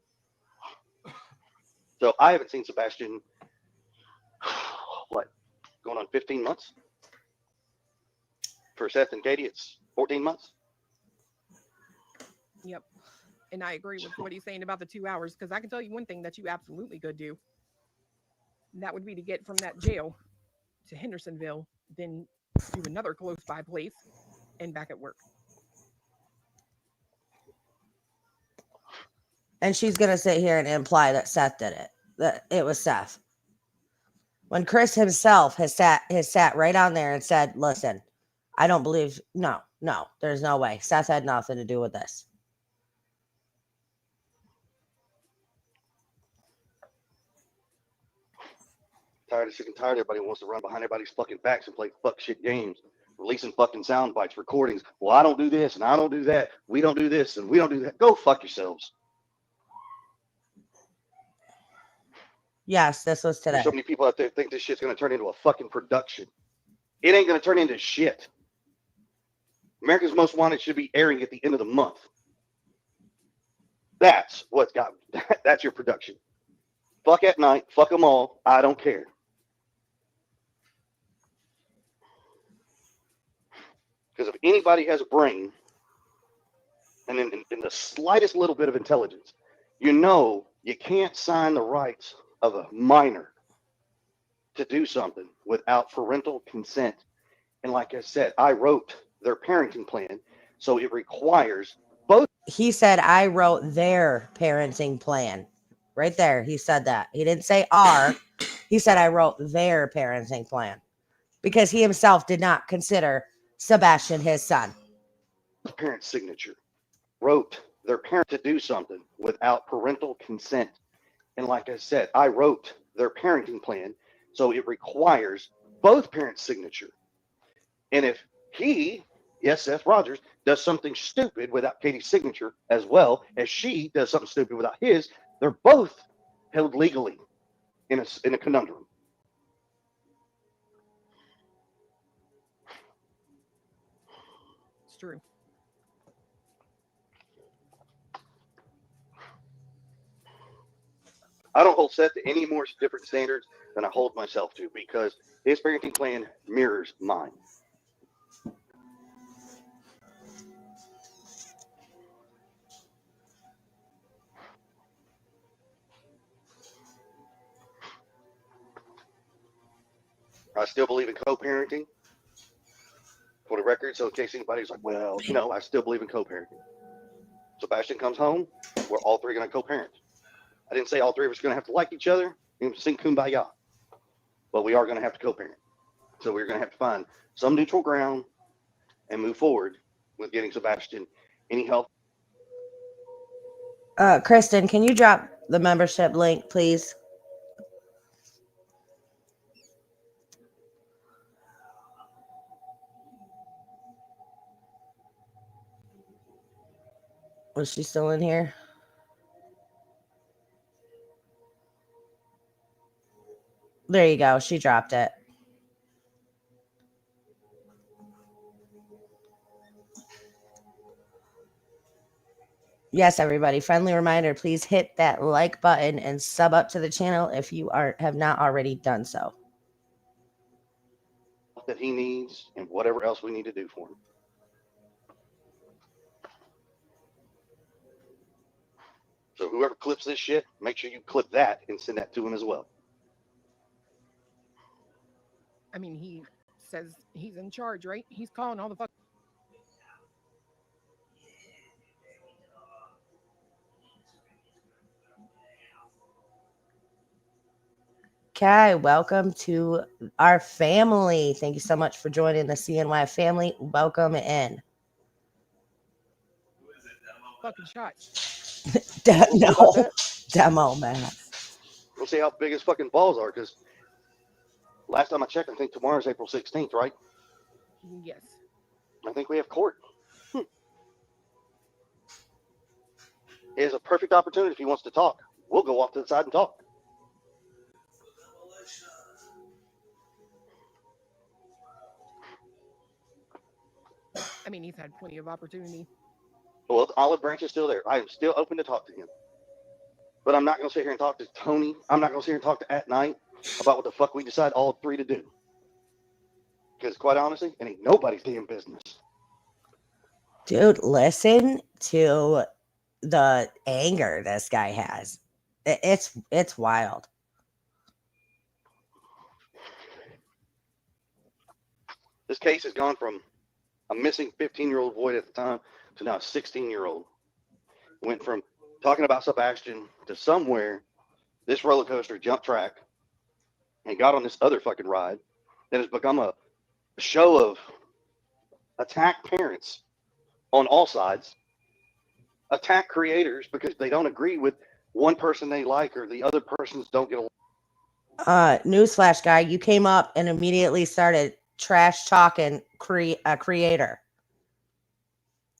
So I haven't seen Sebastian, going on 15 months? For Seth and Katie, it's 14 months. Yep. And I agree with what he's saying about the 2 hours, because I can tell you one thing that you absolutely could do. And that would be to get from that jail to Hendersonville, then do another close by place and back at work. And she's going to sit here and imply that Seth did it, that it was Seth. When Chris himself has sat right on there and said, listen, I don't believe, no, there's no way. Seth had nothing to do with this. tired. Sick and tired. Everybody wants to run behind everybody's fucking backs and play fuck shit games, releasing fucking sound bites, recordings. Well, I don't do this and I don't do that. We don't do this and we don't do that. Go fuck yourselves. Yes, this was today. There's so many people out there think this shit's going to turn into a fucking production. It ain't going to turn into shit. America's Most Wanted should be airing at the end of the month. That's what's got. That's your production. Fuck at night. Fuck them all. I don't care. Because if anybody has a brain and in the slightest little bit of intelligence, you know you can't sign the rights of a minor to do something without parental consent. And like I said, I wrote their parenting plan, so it requires both. He said, I wrote their parenting plan. Right there. He said that. He didn't say our. He said, I wrote their parenting plan. Because he himself did not consider Sebastian his son. Parent signature. Wrote their parent to do something without parental consent. And like I said, I wrote their parenting plan, so it requires both parents' signature. And if he, yes, Seth Rogers, does something stupid without Katie's signature, as well as she does something stupid without his, they're both held legally in a conundrum. It's true. I don't hold Seth to any more different standards than I hold myself to, because his parenting plan mirrors mine. I still believe in co-parenting, for the record, so in case anybody's like, well, I still believe in co-parenting. Sebastian comes home, we're all three going to co-parent. I didn't say all three of us are going to have to like each other and sing kumbaya, but we are going to have to co-parent. So we're going to have to find some neutral ground and move forward with getting Sebastian any help. Kristen, can you drop the membership link, please? Was she still in here? There you go. She dropped it. Yes, everybody. Friendly reminder, please hit that like button and sub up to the channel if you have not already done so. That he needs and whatever else we need to do for him. So whoever clips this shit, make sure you clip that and send that to him as well. I mean, he says he's in charge, right? He's calling all the fuck. Okay, welcome to our family. Thank you so much for joining the CNY family. Welcome in. Fucking shots. No, demo, man. We'll see how big his fucking balls are, because last time I checked, I think tomorrow's April 16th, right? Yes. I think we have court. He has a perfect opportunity if he wants to talk. We'll go off to the side and talk. I mean, he's had plenty of opportunity. Well, the olive branch is still there. I am still open to talk to him. But I'm not going to sit here and talk to Tony. I'm not going to sit here and talk to At Night about what the fuck we decide all three to do. Because quite honestly, it ain't nobody's damn business. Dude, listen to the anger this guy has. It's wild. This case has gone from a missing 15-year-old boy at the time to now a 16-year-old. Went from talking about Sebastian to somewhere this roller coaster jumped track and got on this other fucking ride that has become a show of attack parents on all sides, attack creators because they don't agree with one person they like or the other persons don't get along. Newsflash, guy, you came up and immediately started trash talking a creator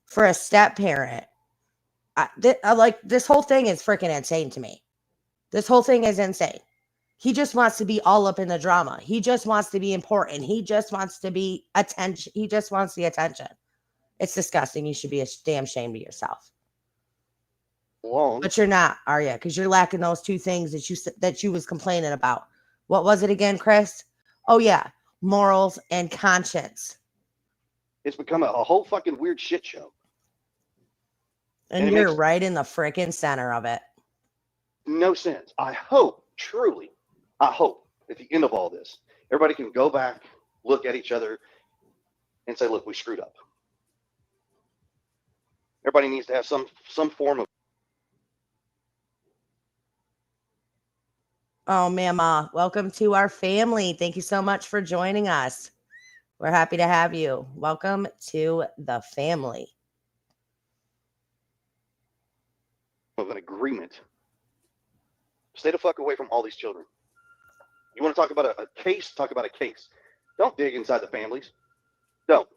for a step parent. I like this whole thing is freaking insane to me. This whole thing is insane. He just wants to be all up in the drama. He just wants to be important. He just wants to be attention. He just wants the attention. It's disgusting. You should be damn ashamed of yourself. Long. But you're not, are you? Because you're lacking those two things that you was complaining about. What was it again, Chris? Oh yeah, morals and conscience. It's become a whole fucking weird shit show. And you're right in the freaking center of it. No sense. I hope, truly, I hope at the end of all this, everybody can go back, look at each other, and say, look, we screwed up. Everybody needs to have some form of. Oh, Mama, welcome to our family. Thank you so much for joining us. We're happy to have you. Welcome to the family. Of an agreement. Stay the fuck away from all these children. You want to talk about a case? Talk about a case. Don't dig inside the families. Don't.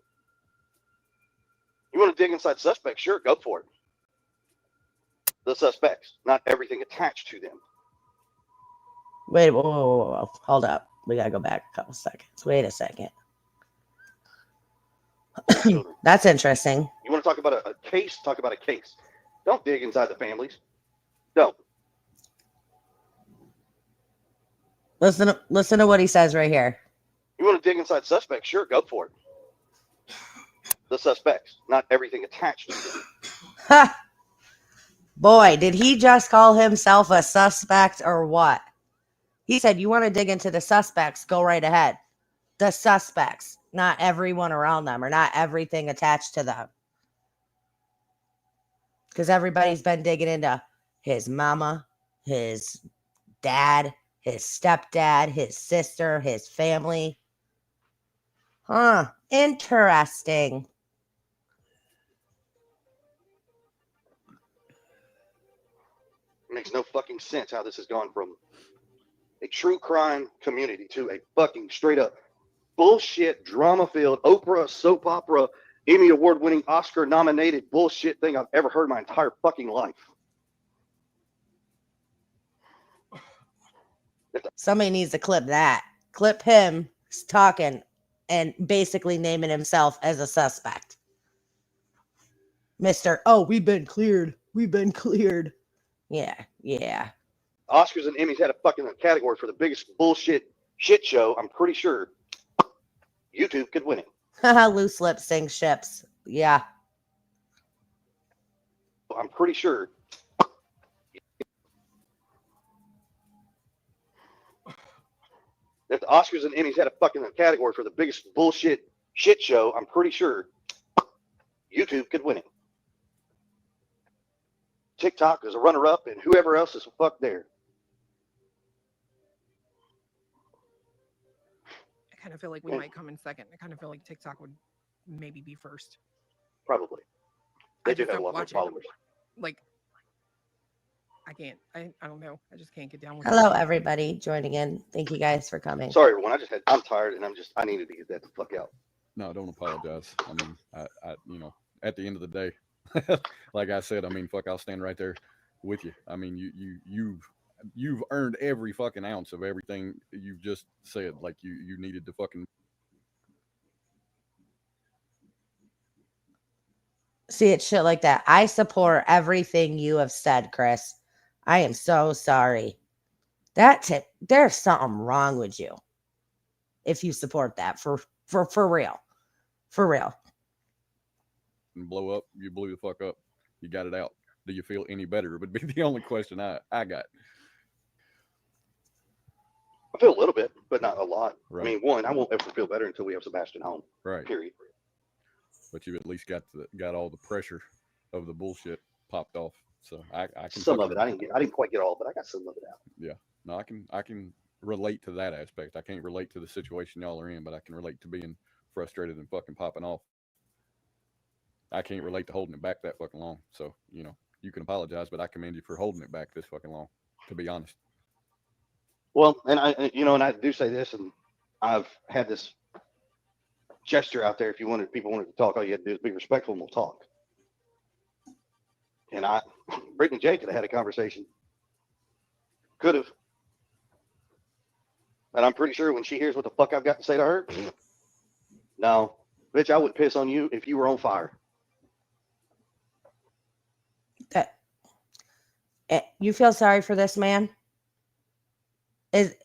You want to dig inside suspects? Sure, go for it. The suspects, not everything attached to them. Wait, whoa. Hold up. We got to go back a couple seconds. Wait a second. That's interesting. You want to talk about a case? Talk about a case. Don't dig inside the families. Don't. Listen to what he says right here. You want to dig inside suspects? Sure, go for it. The suspects, not everything attached to them. Ha! Boy, did he just call himself a suspect or what? He said, you want to dig into the suspects, go right ahead. The suspects, not everyone around them or not everything attached to them. Because everybody's been digging into his mama, his dad, his stepdad, his sister, his family. Huh, interesting. It makes no fucking sense how this has gone from a true crime community to a fucking straight up bullshit, drama-filled, Oprah, soap opera, Emmy award-winning, Oscar-nominated bullshit thing I've ever heard my entire fucking life. Somebody needs to clip that. Clip him talking and basically naming himself as a suspect. Mr. Oh, we've been cleared. We've been cleared. Yeah. Oscars and Emmys had a fucking category for the biggest bullshit shit show. I'm pretty sure YouTube could win it. Loose lips sink ships. Yeah. I'm pretty sure. If the Oscars and Emmys had a fucking category for the biggest bullshit shit show, I'm pretty sure YouTube could win it. TikTok is a runner-up, and whoever else is fuck there. I kind of feel like we might come in second. I kind of feel like TikTok would maybe be first. Probably. They do have a lot more followers. Like, I can't. I don't know. I just can't get down with Hello, it. everybody joining in. Thank you guys for coming. Sorry, everyone. I'm tired, and I needed to get that the fuck out. No, don't apologize. I mean, I you know, at the end of the day, like I said, I mean, fuck, I'll stand right there with you. I mean, you've earned every fucking ounce of everything you've just said. Like you needed to fucking See, it's shit like that. I support everything you have said, Chris. I am so sorry. There's something wrong with you if you support that for real. For real. blow up. You blew the fuck up. You got it out. Do you feel any better? Would be the only question I got. I feel a little bit, but not a lot. Right. I mean, one, I won't ever feel better until we have Sebastian home. Right. Period. But you at least got all the pressure of the bullshit popped off. So I can some of it. I didn't quite get all, but I got some of it out. Yeah. No, I can relate to that aspect. I can't relate to the situation y'all are in, but I can relate to being frustrated and fucking popping off. I can't relate to holding it back that fucking long. So, you can apologize, but I commend you for holding it back this fucking long, to be honest. Well, and I do say this, and I've had this gesture out there. If people wanted to talk, all you had to do is be respectful, and we'll talk. And Brittany and Jay could have had a conversation. Could have. And I'm pretty sure when she hears what the fuck I've got to say to her, no, bitch, I would piss on you if you were on fire. You feel sorry for this man?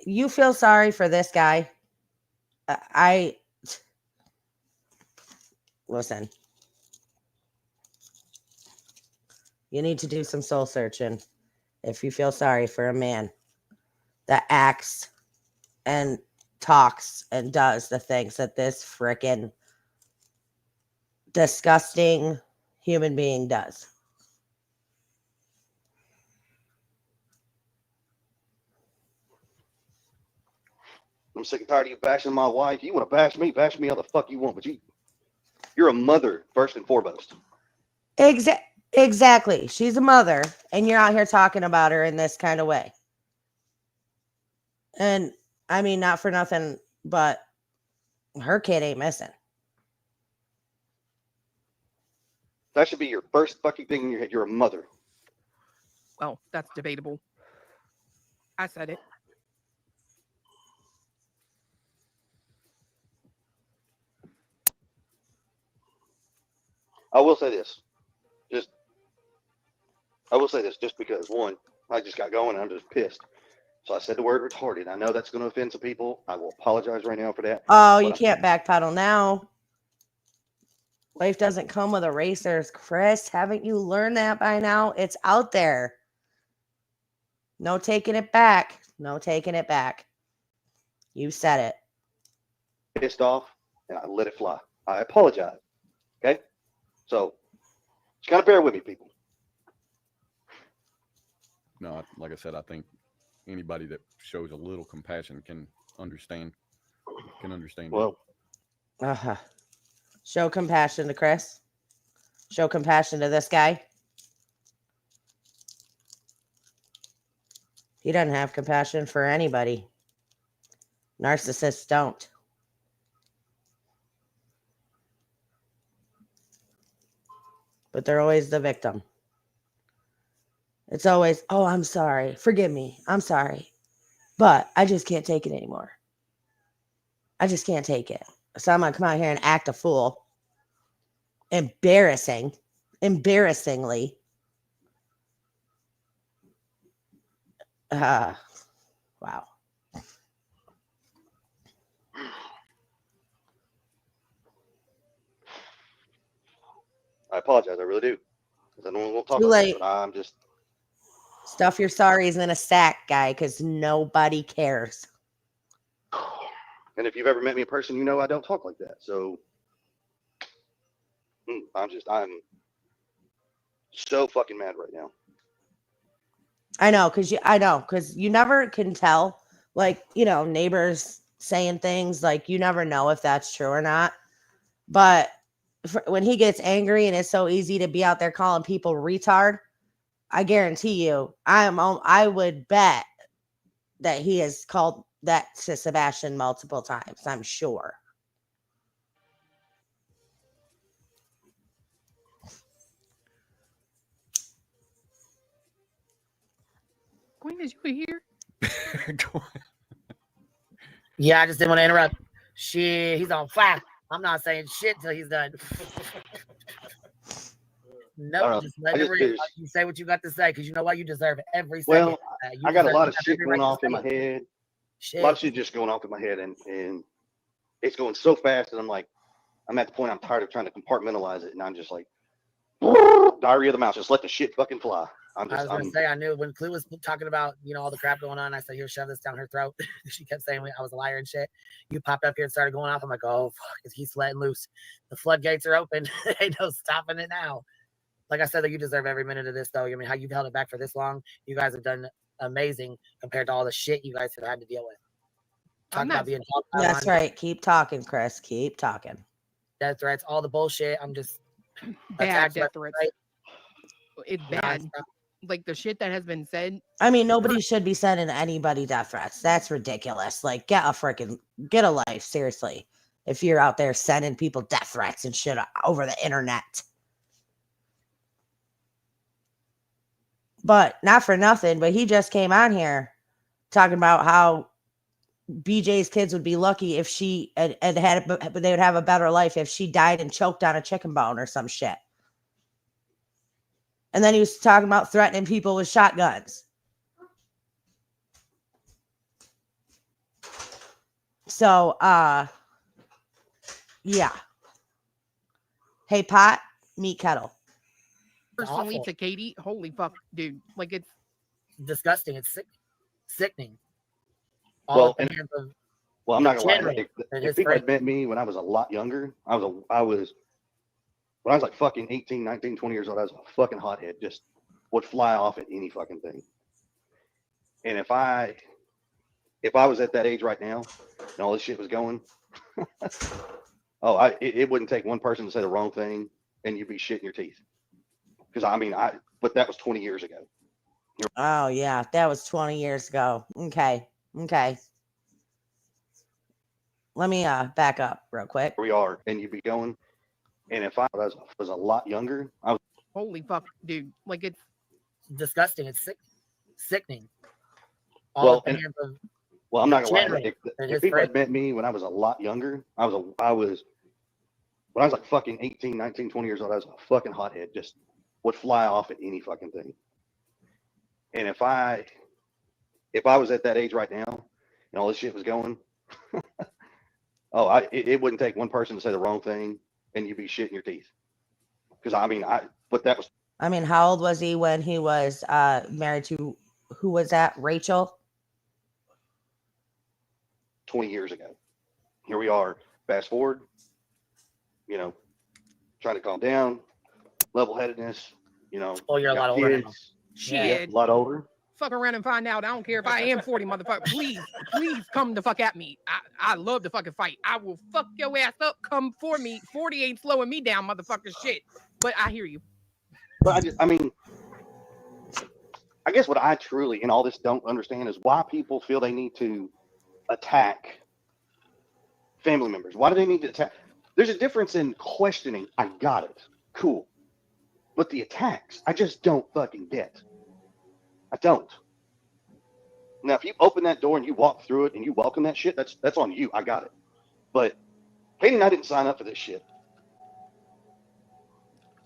You feel sorry for this guy? Listen. You need to do some soul searching if you feel sorry for a man that acts and talks and does the things that this frickin' disgusting human being does. I'm sick and tired of you bashing my wife. You want to bash me how the fuck you want, but you're a mother first and foremost. Exactly. She's a mother, and you're out here talking about her in this kind of way. And I mean, not for nothing, but her kid ain't missing. That should be your first fucking thing in your head. You're a mother. Well, that's debatable. I said it. I will say this just because, one, I just got going and I'm just pissed. So I said the word retarded. I know that's going to offend some people. I will apologize right now for that. Oh, you can't backpedal now. Life doesn't come with erasers, Chris. Haven't you learned that by now? It's out there. No taking it back. No taking it back. You said it. Pissed off and I let it fly. I apologize. Okay? So just gotta bear with me, people. No, like I said, I think anybody that shows a little compassion can understand. Well, show compassion to Chris. Show compassion to this guy. He doesn't have compassion for anybody. Narcissists don't. But they're always the victim. It's always, oh, I'm sorry. Forgive me. I'm sorry. But I just can't take it anymore. I just can't take it. So I'm going to come out here and act a fool. Embarrassingly. Wow. I apologize. I really do. Because I know we'll talk Too about late. it, but I'm just... Stuff your sorries in a sack, guy, because nobody cares. And if you've ever met me in person, you know I don't talk like that. So I'm so fucking mad right now. I know, because you never can tell, like, neighbors saying things, like, you never know if that's true or not. But when he gets angry and it's so easy to be out there calling people retard, I guarantee you, I would bet that he has called that to Sebastian multiple times. I'm sure. Queen, is you here? Yeah, I just didn't want to interrupt. Shit, he's on fire. I'm not saying shit till he's done. No, just let it read. You say what you got to say, because you know what? You deserve it every second. Well, I got a lot of shit going off in my head. A lot of shit just going off in my head, and it's going so fast that I'm at the point I'm tired of trying to compartmentalize it, and I'm just like, diarrhea of the mouth. Just let the shit fucking fly. I was gonna say, I knew when Clue was talking about all the crap going on. I said, "Here, shove this down her throat." She kept saying I was a liar and shit. You popped up here and started going off. I'm like, "Oh fuck, he's letting loose. The floodgates are open. Ain't no stopping it now." Like I said, that you deserve every minute of this, though. I mean, how you've held it back for this long, you guys have done amazing compared to all the shit you guys have had to deal with. Talking about being That's right. Keep talking, Chris. Keep talking. Death threats, all the bullshit. I'm just bad death threats. It's bad. like the shit that has been said. I mean, nobody should be sending anybody death threats. That's ridiculous. Like, get a life, seriously. If you're out there sending people death threats and shit over the internet. But not for nothing, but he just came on here talking about how BJ's kids would be lucky if she had they would have a better life if she died and choked on a chicken bone or some shit. And then he was talking about threatening people with shotguns. So, yeah. Hey, pot, meat kettle. Personally, awful. to Katie, holy fuck, dude. Like, it's Disgusting. It's sickening. Well, All at the and- hands of Well, I'm not gonna lie. Generally, and If his people had friends. met me when I was a lot younger, when I was like fucking 18, 19, 20 years old, I was a fucking hothead. Just would fly off at any fucking thing. And if I was at that age right now and all this shit was going, it wouldn't take one person to say the wrong thing and you'd be shitting your teeth. Because but that was 20 years ago. Oh, yeah. That was 20 years ago. Okay. Let me back up real quick. Here we are, and you'd be going. And if I was a lot younger, I was. holy fuck, dude. Like, it's Disgusting. It's sickening. Well, All at the and- hands of Well, I'm not gonna lie. Generally, and If his people had friends. met me when I was a lot younger, when I was like fucking 18, 19, 20 years old, I was a fucking hothead. Just would fly off at any fucking thing. And if I was at that age right now and all this shit was going, it wouldn't take one person to say the wrong thing and you'd be shitting your teeth. Because but that was. I mean, how old was he when he was married to, who was that? Rachel? 20 years ago. Here we are. Fast forward, trying to calm down, level-headedness, Oh, you're a got lot older now. kids, shit. a lot older. Fuck around and find out. I don't care if I am 40, motherfucker. Please come the fuck at me. I love to fucking fight. I will fuck your ass up. Come for me. 40 ain't slowing me down, motherfucker. Shit. But I hear you. But I guess what I truly in all this don't understand is why people feel they need to attack family members. Why do they need to attack? There's a difference in questioning. I got it. Cool. But the attacks, I just don't fucking get. I don't. Now, if you open that door and you walk through it and you welcome that shit, that's on you. I got it. But Katie and I didn't sign up for this shit.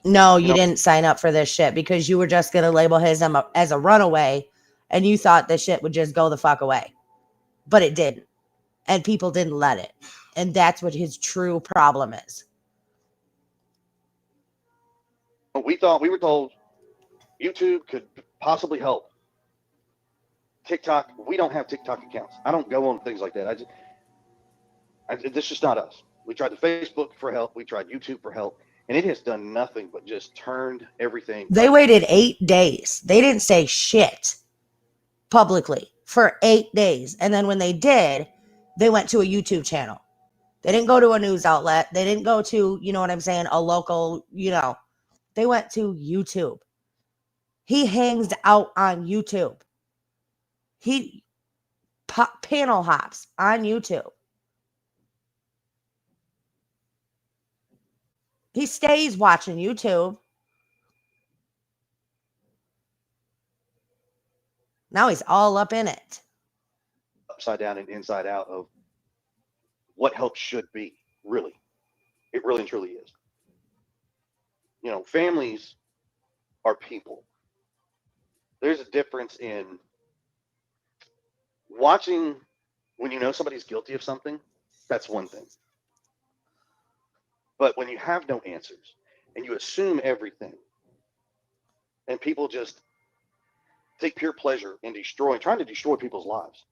No, you didn't sign up for this shit because you were just going to label him as a runaway and you thought this shit would just go the fuck away. But it didn't. And people didn't let it. And that's what his true problem is. We were told YouTube could possibly help. TikTok, we don't have TikTok accounts. I don't go on things like that. This is just not us. We tried the Facebook for help. We tried YouTube for help. And it has done nothing but just turned everything. They waited 8 days. They didn't say shit publicly for 8 days. And then when they did, they went to a YouTube channel. They didn't go to a news outlet. They didn't go to, you know what I'm saying, a local, They went to YouTube. He hangs out on YouTube. He panel hops on YouTube. He stays watching YouTube. Now he's all up in it. Upside down and inside out of what help should be, really. It really and truly is. Families are people. There's a difference in watching when you know somebody's guilty of something. That's one thing. But when you have no answers and you assume everything and people just take pure pleasure in trying to destroy people's lives.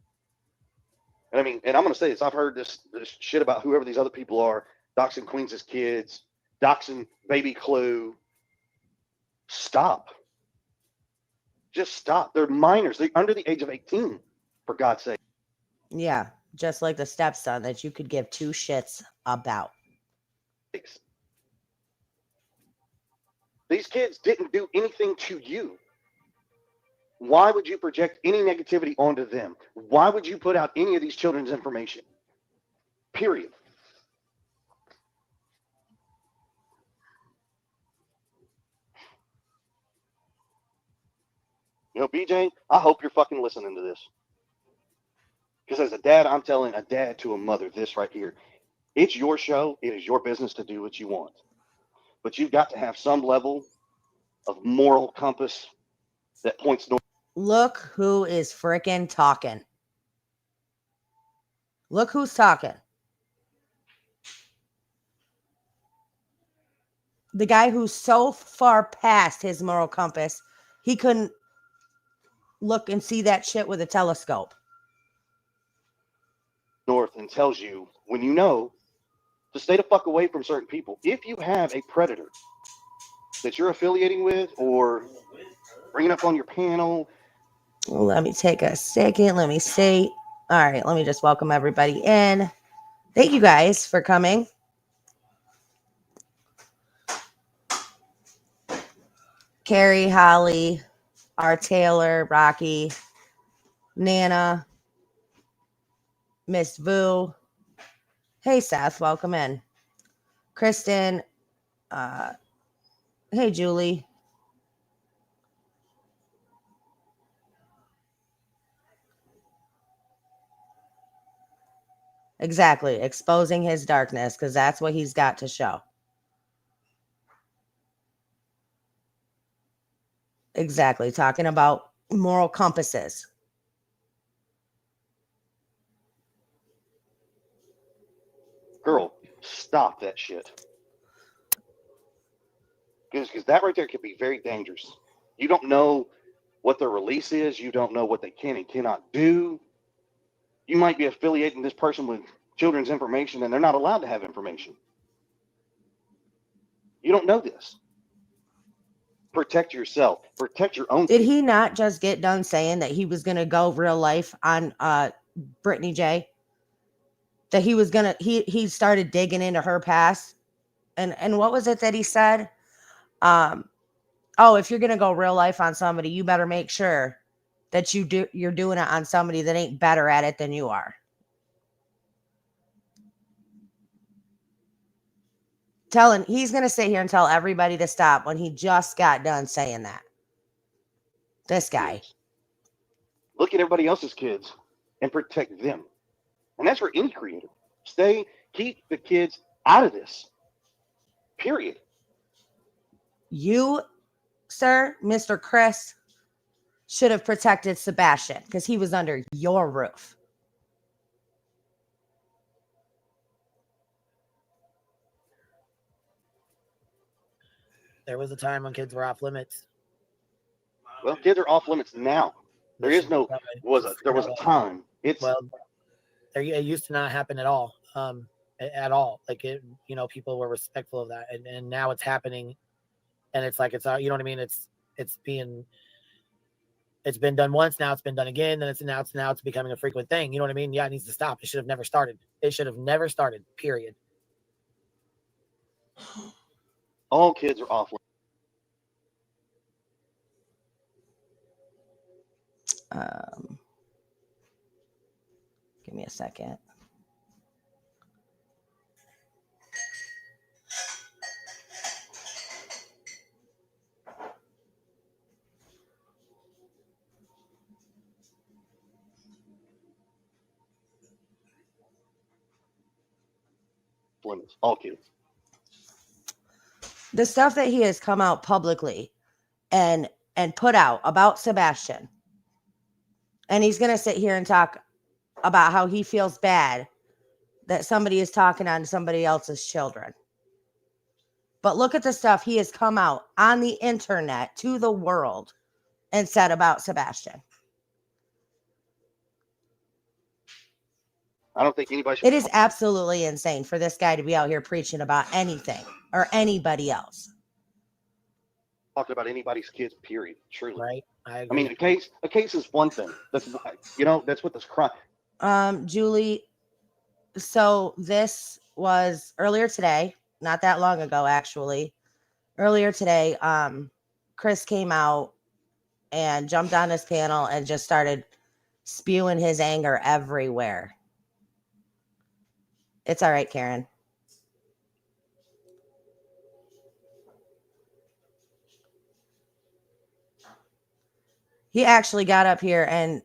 And I'm going to say this. I've heard this shit about whoever these other people are, doxing Queens' kids, doxing baby Clue. Stop. Just stop. They're minors. They're under the age of 18, for God's sake. Yeah, just like the stepson that you could give two shits about. These kids didn't do anything to you. Why would you project any negativity onto them? Why would you put out any of these children's information? Period. You know, BJ, I hope you're fucking listening to this. Because as a dad, I'm telling a dad to a mother this right here. It's your show. It is your business to do what you want. But you've got to have some level of moral compass that points north. Look who is freaking talking. Look who's talking. The guy who's so far past his moral compass, he couldn't look and see that shit with a telescope. North and tells you when you know to stay the fuck away from certain people. If you have a predator that you're affiliating with or bringing up on your panel. Let me take a second. Let me see. All right, let me just welcome everybody in. Thank you guys for coming. Carrie, Holly, R. Taylor, Rocky, Nana, Miss Vu. Hey, Seth, welcome in. Kristen. Hey, Julie. Exactly. Exposing his darkness, because that's what he's got to show. Exactly. Talking about moral compasses. Girl, stop that shit. Because that right there could be very dangerous. You don't know what their release is. You don't know what they can and cannot do. You might be affiliating this person with children's information and they're not allowed to have information. You don't know this. Protect yourself. Protect your own. Did he not just get done saying that he was going to go real life on Brittany J? That he was going to, he started digging into her past. And what was it that he said? Oh, if you're going to go real life on somebody, you better make sure that you're doing it on somebody that ain't better at it than you are. He's going to sit here and tell everybody to stop when he just got done saying that. This guy. Look at everybody else's kids and protect them. And that's for any creator. Keep the kids out of this. Period. You, sir, Mr. Chris, should have protected Sebastian because he was under your roof. There was a time when kids were off limits. Well, kids are off limits now. There was a time. It used to not happen at all. At all. Like people were respectful of that, and now it's happening, and it's like it's you know what I mean. It's been done once, now it's been done again, and now it's becoming a frequent thing. You know what I mean? Yeah, it needs to stop. It should have never started. It should have never started. Period. All kids are off limits. Give me a second. Limits. All kids. The stuff that he has come out publicly and put out about Sebastian. And he's going to sit here and talk about how he feels bad that somebody is talking on somebody else's children. But look at the stuff he has come out on the internet to the world and said about Sebastian. I don't think anybody should. It is absolutely insane for this guy to be out here preaching about anything or anybody else. Talking about anybody's kids, period. Truly. Right. I mean, a case is one thing. That's what this crime. Julie, so this was earlier today, not that long ago, actually. Earlier today, Chris came out and jumped on his panel and just started spewing his anger everywhere. It's all right, Karen. He actually got up here and,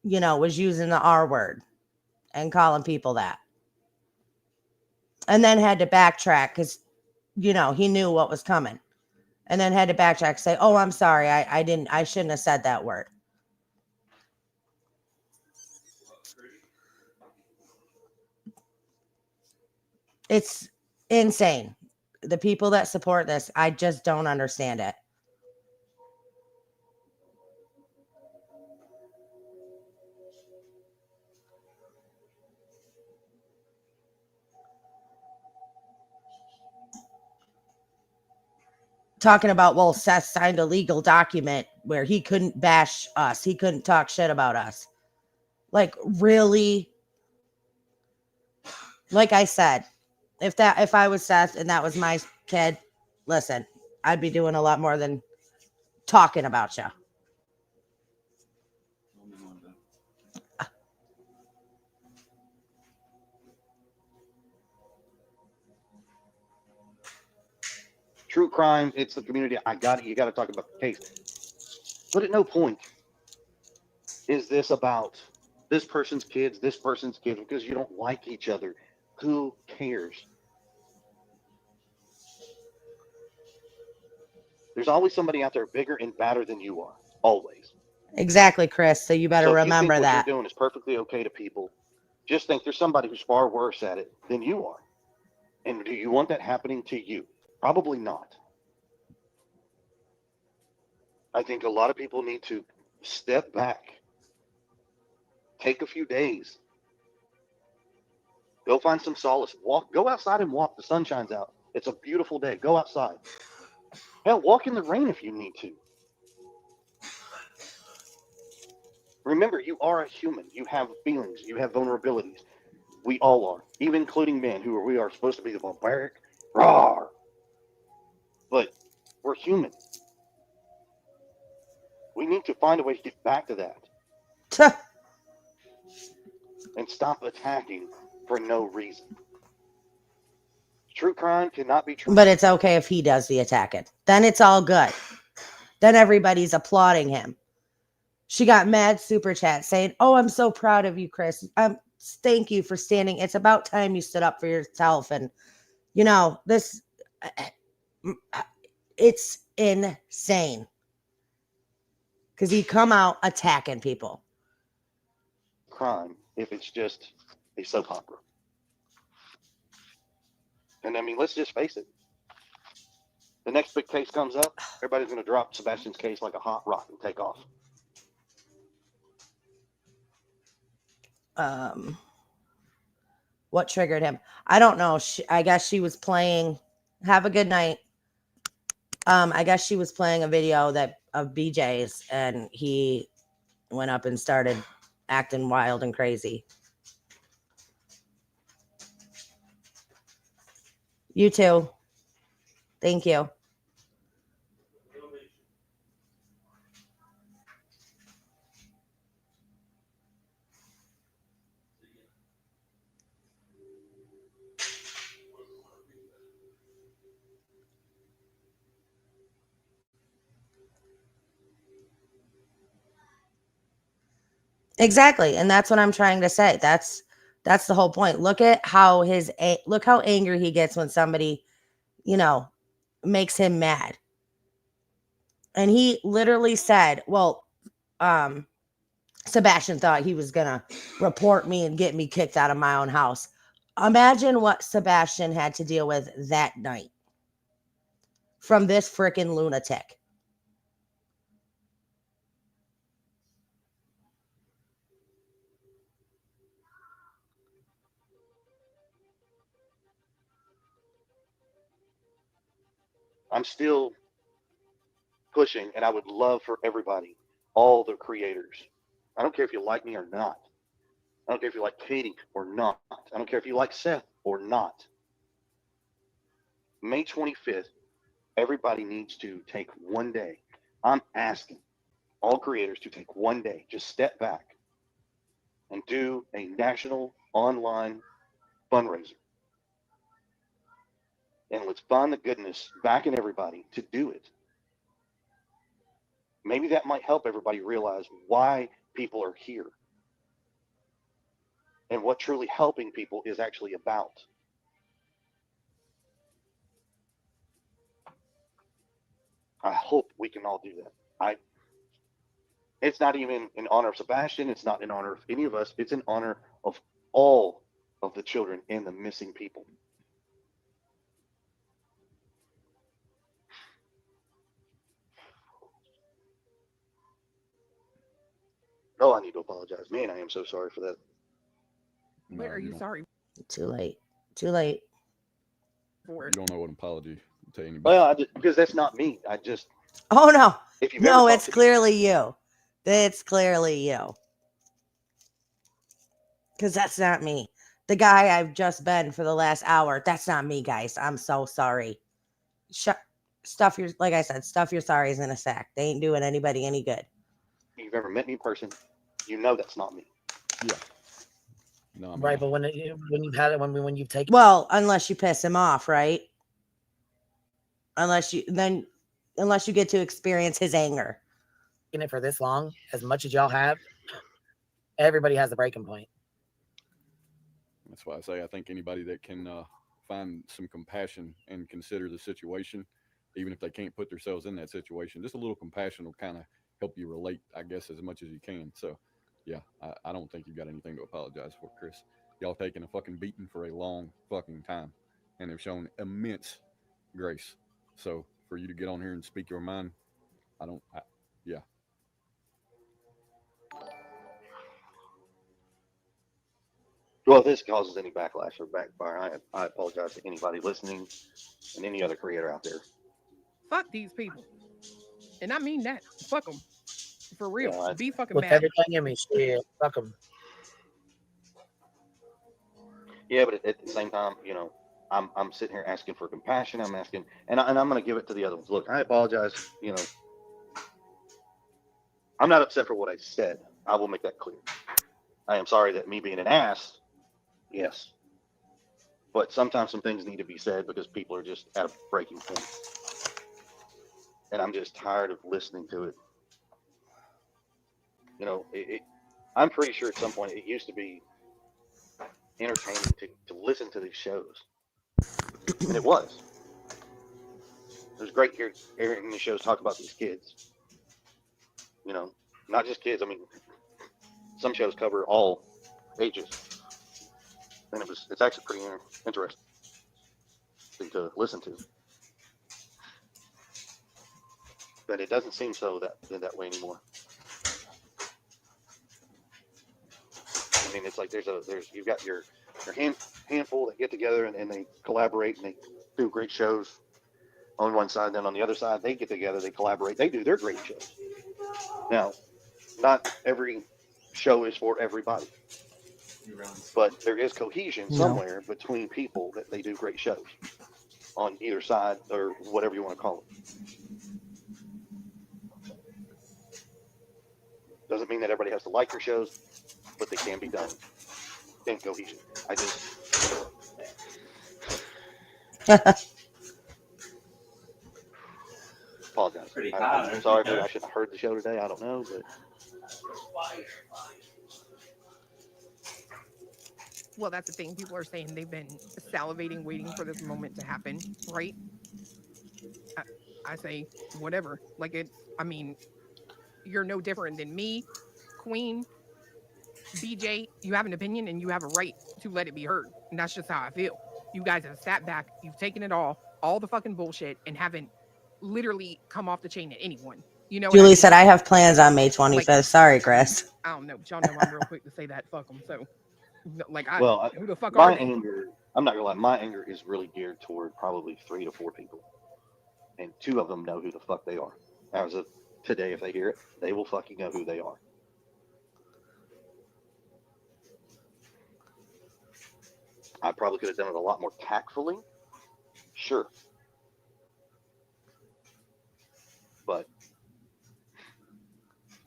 you know, was using the R word and calling people that. And then had to backtrack because, you know, he knew what was coming. And then had to backtrack, say, oh, I'm sorry. I shouldn't have said that word. It's insane. The people that support this, I just don't understand it. Talking about, well, Seth signed a legal document where he couldn't bash us. He couldn't talk shit about us. Like, really? Like I said, if I was Seth and that was my kid, listen, I'd be doing a lot more than talking about you. True crime, it's the community. I got it. You got to talk about the case. But at no point is this about this person's kids, because you don't like each other. Who cares? There's always somebody out there bigger and badder than you are. Always. Exactly, Chris. So you better So if remember you think that. what you're doing is perfectly okay to people, just think there's somebody who's far worse at it than you are. And do you want that happening to you? Probably not. I think a lot of people need to step back, take a few days, go find some solace, go outside and walk. The sun shines out. It's a beautiful day. Go outside. Hell, walk in the rain if you need to. Remember, you are a human. You have feelings. You have vulnerabilities. We all are, even including men we are supposed to be the barbaric, rawr. But we're human. We need to find a way to get back to that and stop attacking for no reason. True crime cannot be true. But it's okay if he does the attacking. Then it's all good. Then everybody's applauding him. She got mad super chat saying, oh, I'm so proud of you, Chris. Thank you for standing. It's about time you stood up for yourself. And, you know, it's insane. Because he come out attacking people. Crime if it's just a soap opera. And I mean, let's just face it. The next big case comes up, everybody's going to drop Sebastian's case like a hot rock and take off. What triggered him? I don't know. I guess she was playing. Have a good night. I guess she was playing a video of BJ's, and he went up and started acting wild and crazy. You too. Thank you. Exactly. And that's what I'm trying to say. That's the whole point. Look at how look how angry he gets when somebody, you know, makes him mad. And he literally said, well, Sebastian thought he was going to report me and get me kicked out of my own house. Imagine what Sebastian had to deal with that night from this freaking lunatic. I'm still pushing, and I would love for everybody, all the creators. I don't care if you like me or not. I don't care if you like Katie or not. I don't care if you like Seth or not. May 25th, everybody needs to take one day. I'm asking all creators to take one day, just step back and do a national online fundraiser. And let's find the goodness back in everybody to do it. Maybe that might help everybody realize why people are here and what truly helping people is actually about. I hope we can all do that. It's not even in honor of Sebastian. It's not in honor of any of us. It's in honor of all of the children and the missing people. Oh, I need to apologize. Man, I am so sorry for that. What are you don't. sorry Too late. Too late. for? You don't know an apology to anybody. Well, because that's not me. Oh no. If you've No, ever it's talked to me- clearly you. It's clearly you. Because that's not me. The guy I've just been for the last hour, that's not me, guys. I'm so sorry. Stuff your, like I said, stuff your sorries in a sack. They ain't doing anybody any good. if you've ever met me in person, you know that's not me. Yeah. No, I mean, Right, but when you've had it, when you've taken Well, unless you piss him off, right? Unless you get to experience his anger. it for this long, as much as y'all have, everybody has a breaking point. that's why I say I think anybody that can find some compassion and consider the situation, even if they can't put themselves in that situation, just a little compassion will kind of help you relate, I guess, as much as you can. So, yeah, I don't think you've got anything to apologize for, Chris. Y'all taking a fucking beating for a long fucking time, and have shown immense grace. So, for you to get on here and speak your mind, yeah. Well, if this causes any backlash or backfire, I apologize to anybody listening and any other creator out there. Fuck these people. And I mean that. Fuck them. For real. Yeah, Be fucking With mad. everything in me, shit, fuck them. Yeah, but at the same time, I'm sitting here asking for compassion. I'm asking, and I'm going to give it to the other ones. Look, I apologize. I'm not upset for what I said. I will make that clear. I am sorry that me being an ass, yes. But sometimes some things need to be said because people are just at a breaking point. And I'm just tired of listening to it. I'm pretty sure at some point it used to be entertaining to listen to these shows. And it was. It was great hearing these shows talk about these kids. Not just kids. I mean, some shows cover all ages. And it's actually pretty interesting to listen to. But it doesn't seem so that way anymore. I mean, it's like you've got your handful that get together and they collaborate and they do great shows on one side. Then on the other side, they get together, they collaborate, they do their great shows. Now, not every show is for everybody, but there is cohesion somewhere between people that they do great shows on either side or whatever you want to call it. Doesn't mean that everybody has to like your shows, but they can be done in cohesion. I just apologize. I'm sorry if I shouldn't have heard the show today. I don't know, but Well, that's the thing. People are saying they've been salivating, waiting for this moment to happen, right? I say, whatever. You're no different than me, Queen, BJ. You have an opinion and you have a right to let it be heard. And that's just how I feel. You guys have sat back, you've taken it all the fucking bullshit, and haven't literally come off the chain at anyone. Julie said, I have plans on May 25th. Sorry, Chris. I don't know. But y'all know I'm real quick to say that. Fuck them. So, who the fuck my are they? anger, I'm not gonna lie, my anger is really geared toward probably 3 to 4 people. And 2 of them know who the fuck they are. As of today, if they hear it, they will fucking know who they are. I probably could have done it a lot more tactfully. Sure. But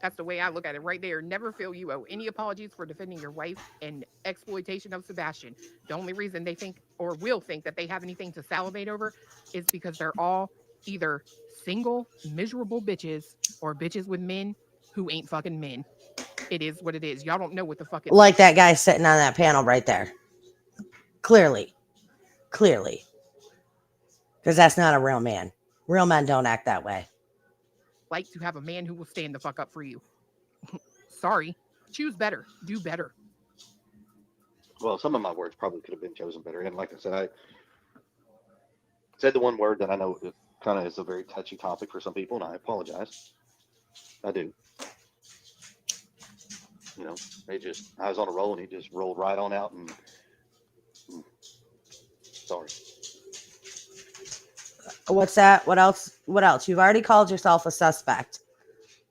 That's the way I look at it right there. Never feel you owe any apologies for defending your wife and exploitation of Sebastian. The only reason they think or will think that they have anything to salivate over is because they're all either single, miserable bitches or bitches with men who ain't fucking men. It is what it is. Y'all don't know what the fuck it Like is. that guy sitting on that panel right there. Clearly. Because that's not a real man. Real men don't act that way. Like to have a man who will stand the fuck up for you. Sorry. Choose better. Do better. Well, some of my words probably could have been chosen better. And like I said, I said the one word that I know it kind of is a very touchy topic for some people, and I apologize. I do. You know, I was on a roll, and it just rolled right on out, and sorry. What's that? What else? You've already called yourself a suspect.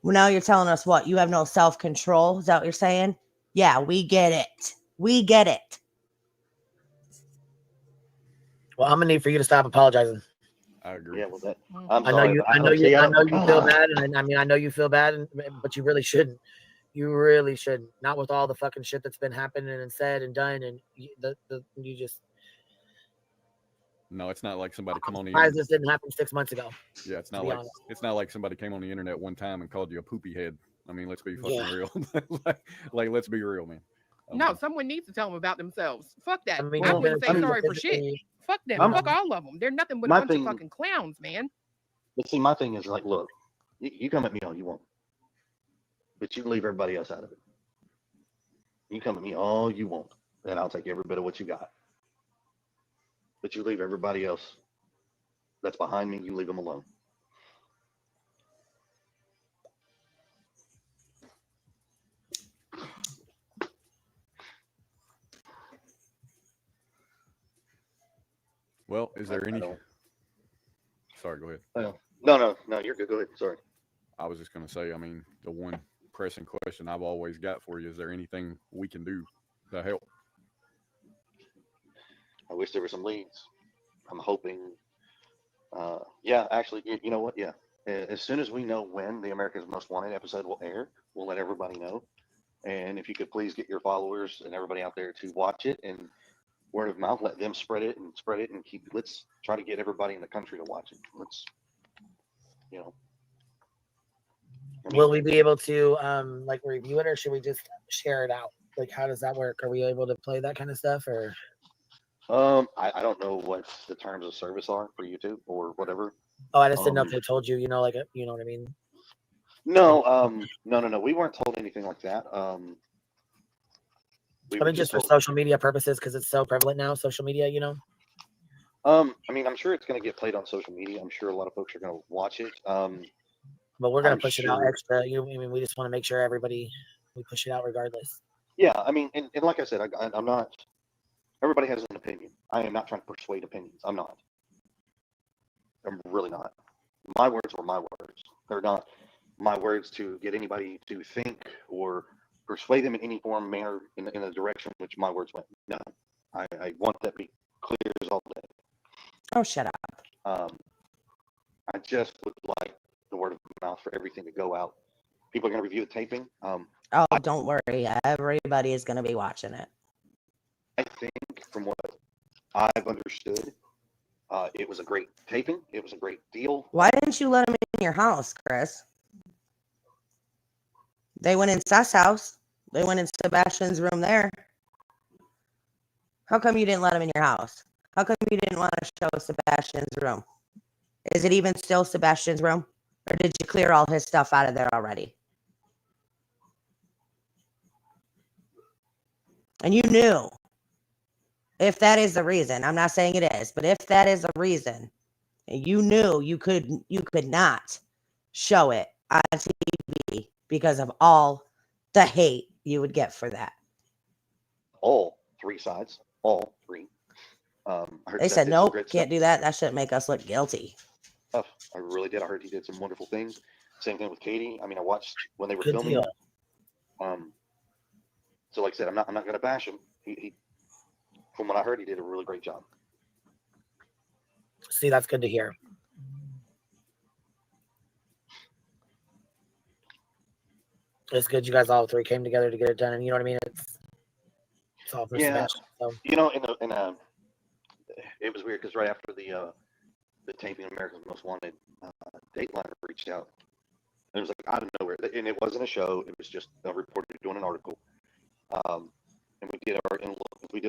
Well, now you're telling us what? You have no self-control? Is that what you're saying? Yeah, we get it. Well, I'm gonna need for you to stop apologizing. I agree. Yeah, well, that Mm. I'm I know sorry. you. but I know you. see, I know you feel God. bad, and I mean, I know you feel bad, but you really shouldn't. You really shouldn't. Not with all the fucking shit that's been happening and said and done, and you just. No, it's not like somebody come on the Surprised internet. this didn't happen 6 months ago. Yeah, it's to not be like honest. it's not like somebody came on the internet one time and called you a poopy head. I mean, let's be fucking Yeah. real. like, let's be real, man. No, someone needs to tell them about themselves. Fuck that. I mean, I you've wouldn't been say sorry for shit. physically- Fuck them. I'm- Fuck all of them. They're nothing but a My bunch thing- of fucking clowns, man. But see, my thing is like, look, you come at me all you want, but you leave everybody else out of it. You come at me all you want, and I'll take every bit of what you got. But you leave everybody else that's behind me, you leave them alone. Well, is there any? I don't- Sorry, go ahead. No, you're good. Go ahead. Sorry. I was just gonna say, I mean, the one pressing question I've always got for you is: there anything we can do to help? I wish there were some leads. I'm hoping. Yeah, actually, you know what? Yeah. As soon as we know when the America's Most Wanted episode will air, we'll let everybody know. And if you could please get your followers and everybody out there to watch it, and word of mouth, let them spread it and let's try to get everybody in the country to watch it. Let's, you know. I mean, Will we be able to like review it, or should we just share it out? Like, how does that work? Are we able to play that kind of stuff, or? I don't know what the terms of service are for YouTube or whatever. Oh, I just didn't know if they told you. You know, like you know what I mean. No, no. We weren't told anything like that. We I were mean, just for told- social media purposes, because it's so prevalent now. Social media, you know. I mean, I'm sure it's going to get played on social media. I'm sure a lot of folks are going to watch it. But we're gonna I'm push it out sure- extra. I mean, we just want to make sure we push it out regardless. Yeah, I mean, and like I said, I'm not. Everybody has an opinion. I am not trying to persuade opinions. I'm not. I'm really not. My words were my words. They're not my words to get anybody to think or persuade them in any form, manner, in the direction which my words went. No, I want that to be clear as all day. Oh, shut up. I just would like the word of mouth for everything to go out. People are going to review the taping. Oh, don't worry. Everybody is going to be watching it. I think from what I've understood, it was a great taping. It was a great deal. Why didn't you let him in your house, Chris? They went in Seth's house. They went in Sebastian's room there. How come you didn't let him in your house? How come you didn't want to show Sebastian's room? Is it even still Sebastian's room? Or did you clear all his stuff out of there already? And you knew. If that is the reason, I'm not saying it is, but if that is the reason, you knew you could not show it on TV because of all the hate you would get for that. All three sides. All three. I heard They Seth said, did some nope, great can't stuff. do that. That shouldn't make us look guilty. I really did. I heard he did some wonderful things. Same thing with Katie. I mean, I watched when they were Good filming. deal. So like I said, I'm not going to bash him. He, from what I heard, he did a really great job. See, that's good to hear. It's good you guys all three came together to get it done, and you know what I mean. It's all for Yeah. Sebastian. So. You know, it was weird because right after the taping of America's Most Wanted, Dateline reached out. It was like out of nowhere, and it wasn't a show. It was just a reporter doing an article. And we did a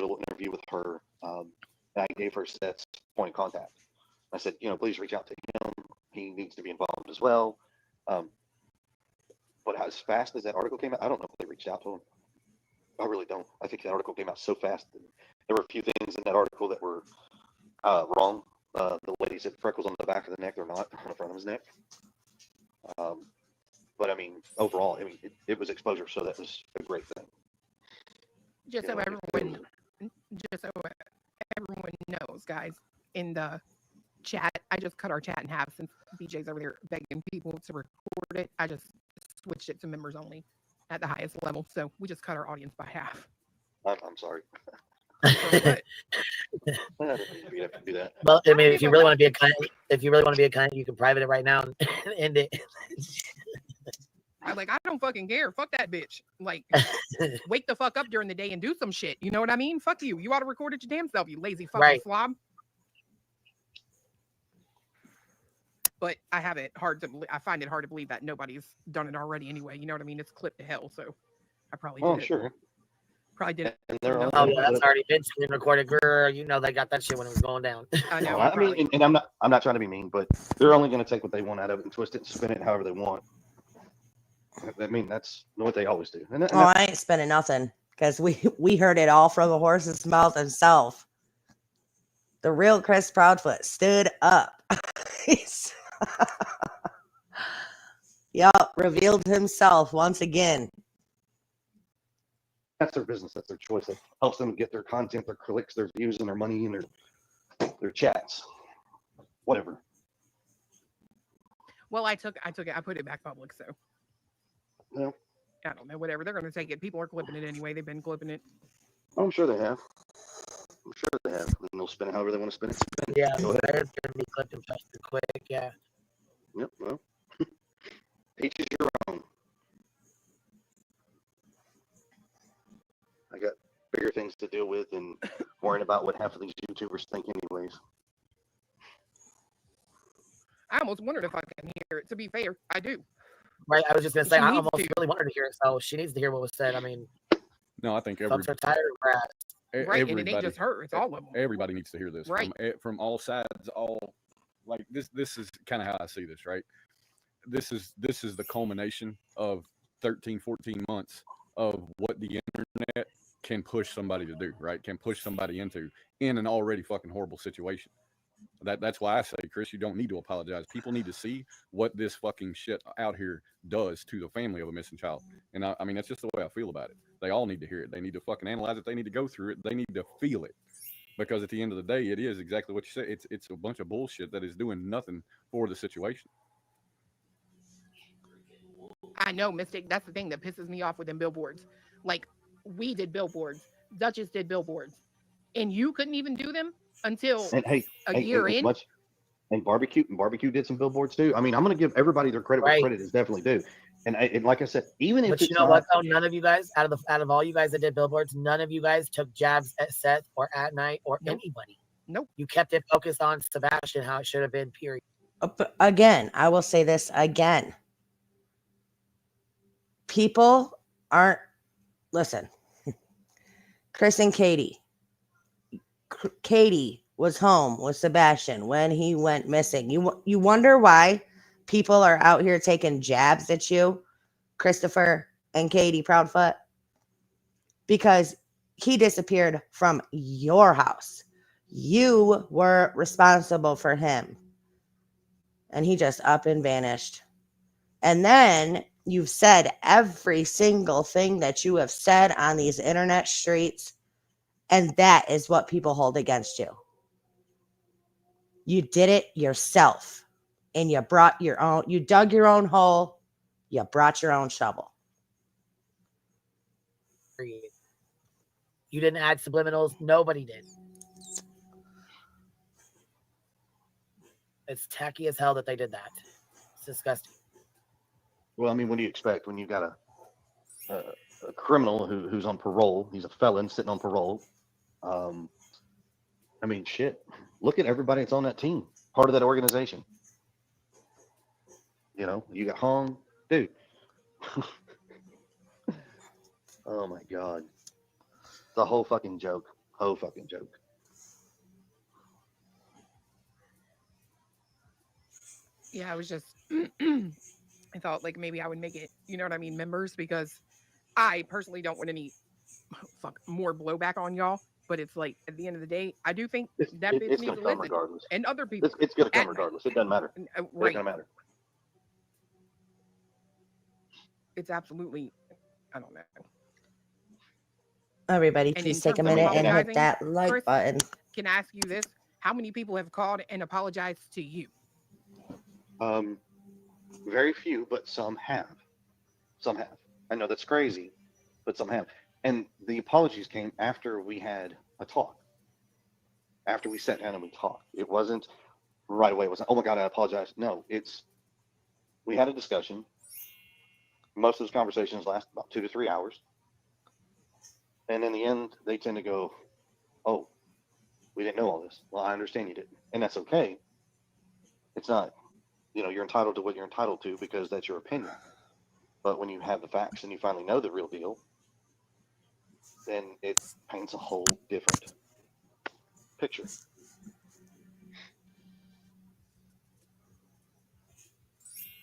little interview with her. And I gave her Seth's point of contact. I said, please reach out to him. He needs to be involved as well. But as fast as that article came out, I don't know if they reached out to him. I really don't. I think that article came out so fast. There were a few things in that article that were wrong. The lady said freckles on the back of the neck. They're not on the front of his neck. But I mean, overall, it was exposure, so that was a great thing. Just so everyone knows, guys, in the chat, I just cut our chat in half since BJ's over there begging people to record it. I just switched it to members only at the highest level, so we just cut our audience by half. I'm sorry. But I didn't have to do that. Well, I mean, if you really want to be a cunt, you can private it right now and end it. I don't fucking care. Fuck that bitch. Like, wake the fuck up during the day and do some shit. You know what I mean? Fuck you. You ought to record it your damn self, you lazy fucking slob. But I find it hard to believe that nobody's done it already anyway. You know what I mean? It's clipped to hell, so I probably did it. Sure. Probably did it. And that's already been screen recorded, girl. You know they got that shit when it was going down. I know. I mean, and I'm not trying to be mean, but they're only going to take what they want out of it and twist it and spin it however they want. I mean, that's what they always do. I ain't spending nothing because we heard it all from the horse's mouth himself. The real Chris Proudfoot stood up. Revealed himself once again. That's their business. That's their choice. It helps them get their content, their clicks, their views, and their money, and their chats. Whatever. Well, I took it. I put it back public, so. Yeah. I don't know. Whatever. They're going to take it. People are clipping it anyway. They've been clipping it. I'm sure they have. And they'll spin it however they want to spin it. Yeah, it's going to be clipped and posted quick. Yeah. Yep. Well, each is your own. I got bigger things to deal with than worrying about what half of these YouTubers think anyways. I almost wondered if I can hear it. To be fair, I do. Right. I was just going to say, I almost to. really wanted to hear it, so she needs to hear what was said. I mean, no, I think folks are tired of rats. Right, and it ain't just her; it's all of them. Everybody needs to hear this, right? From all sides. All like this. This is kind of how I see this, right? This is the culmination of 13, 14 months of what the internet can push somebody to do, right? Can push somebody into in an already fucking horrible situation. That's why I say, Chris, you don't need to apologize. People need to see what this fucking shit out here does to the family of a missing child. And I mean, that's just the way I feel about it. They all need to hear it. They need to fucking analyze it. They need to go through it. They need to feel it. Because at the end of the day, it is exactly what you said. It's a bunch of bullshit that is doing nothing for the situation. I know, Mystic. That's the thing that pisses me off with them billboards. Like, we did billboards. Duchess did billboards. And you couldn't even do them until a year in. And barbecue did some billboards too. I mean, I'm going to give everybody their credit where credit is definitely due. And like I said, even if you know what though, none of you guys out of all you guys that did billboards, none of you guys took jabs at Seth or at Night or anybody. Nope. You kept it focused on Sebastian, how it should have been. Period. Again, I will say this again. People aren't. Listen, Chris and Katie. Katie was home with Sebastian when he went missing. You wonder why people are out here taking jabs at you, Christopher and Katie Proudfoot? Because he disappeared from your house. You were responsible for him. And he just up and vanished. And then you've said every single thing that you have said on these internet streets. And that is what people hold against you. You did it yourself. And you dug your own hole. You brought your own shovel. You didn't add subliminals. Nobody did. It's tacky as hell that they did that. It's disgusting. Well, I mean, what do you expect when you got a criminal who's on parole. He's a felon sitting on parole. I mean, shit. Look at everybody that's on that team, part of that organization. You know, you got hung, dude. Oh my God. The whole fucking joke. Whole fucking joke. Yeah, I was just, I thought like maybe I would make it, you know what I mean, members, because I personally don't want any more blowback on y'all. But it's like at the end of the day, I do think that bitch It's needs gonna to come listen, regardless. and other people. It's gonna come at night. regardless. It doesn't matter. It Right. ain't gonna matter. It's absolutely, I don't know. Everybody, And please in take a terms of minute and hit apologizing, that like Chris, button. can I ask you this? How many people have called and apologized to you? Very few, but some have. Some have. I know that's crazy, but some have. And the apologies came after we had a talk. After we sat down and we talked. It wasn't right away. It wasn't, oh my God, I apologize. No, we had a discussion. Most of those conversations last about 2 to 3 hours. And in the end, they tend to go, oh, we didn't know all this. Well, I understand you didn't. And that's okay. It's not, you're entitled to what you're entitled to because that's your opinion. But when you have the facts and you finally know the real deal, then it paints a whole different picture.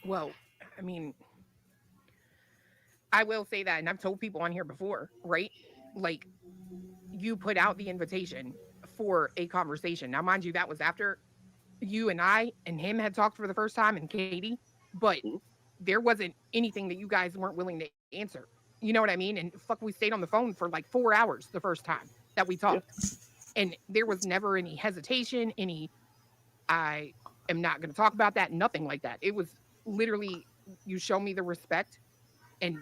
Well, I mean, I will say that, and I've told people on here before, right? Like, you put out the invitation for a conversation. Now, mind you, that was after you and I and him had talked for the first time, and Katie, but there wasn't anything that you guys weren't willing to answer. You know what I mean? And we stayed on the phone for like 4 hours the first time that we talked. Yeah. And there was never any hesitation, I am not going to talk about that, nothing like that. It was literally, you show me the respect and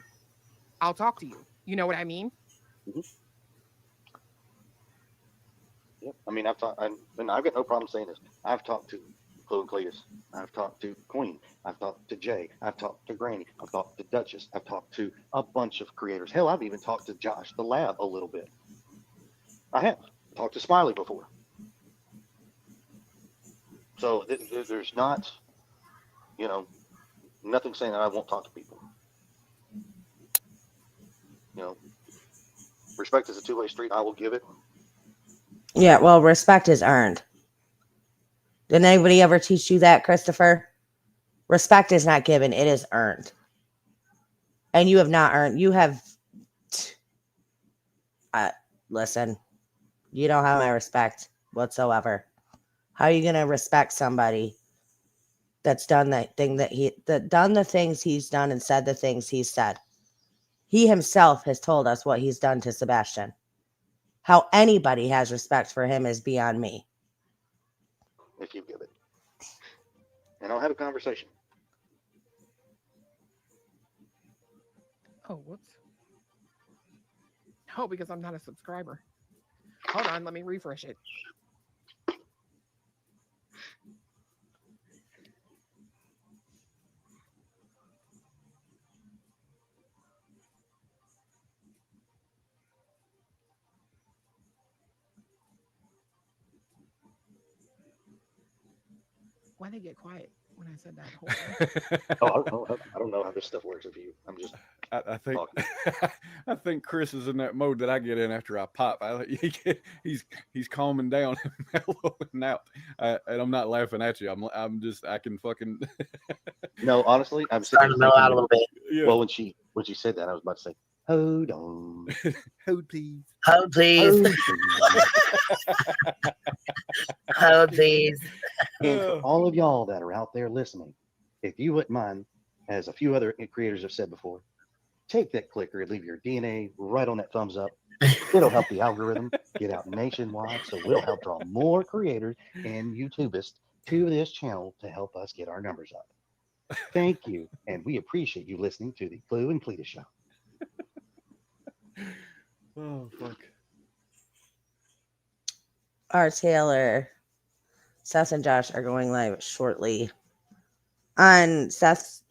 I'll talk to you. You know what I mean? Mm-hmm. Yep. I mean, I've got no problem saying this. I've talked to Chloe and Cletus. I've talked to Queen. I've talked to Jay. I've talked to Granny. I've talked to Duchess. I've talked to a bunch of creators. Hell, I've even talked to Josh the Lab a little bit. I have talked to Smiley before. So there's not, nothing saying that I won't talk to people. Respect is a two-way street. I will give it. Yeah, well, respect is earned. Didn't anybody ever teach you that, Christopher? Respect is not given, it is earned. And you have not earned, listen, you don't have my respect whatsoever. How are you going to respect somebody that's done that thing done the things he's done and said the things he's said? He himself has told us what he's done to Sebastian. How anybody has respect for him is beyond me. If you give it. And I'll have a conversation. Oh, whoops. Oh, because I'm not a subscriber. Hold on, let me refresh it. Why they get quiet when I said that? I don't know how this stuff works with you. I'm just. I think I think Chris is in that mode that I get in after I pop. He's calming down and mellowing out, and I'm not laughing at you. I can fucking. No, honestly, I'm starting to mellow out a little bit. Yeah. Well, when she said that, I was about to say, hold on, hold please, hold please, hold please. And for all of y'all that are out there listening, if you wouldn't mind, as a few other creators have said before, take that clicker and leave your DNA right on that thumbs up. It'll help the algorithm get out nationwide, so we'll help draw more creators and YouTubists to this channel to help us get our numbers up. Thank you, and we appreciate you listening to the Clue and Cletus Show. Oh, fuck. R. Taylor, Seth and Josh are going live shortly on Seth's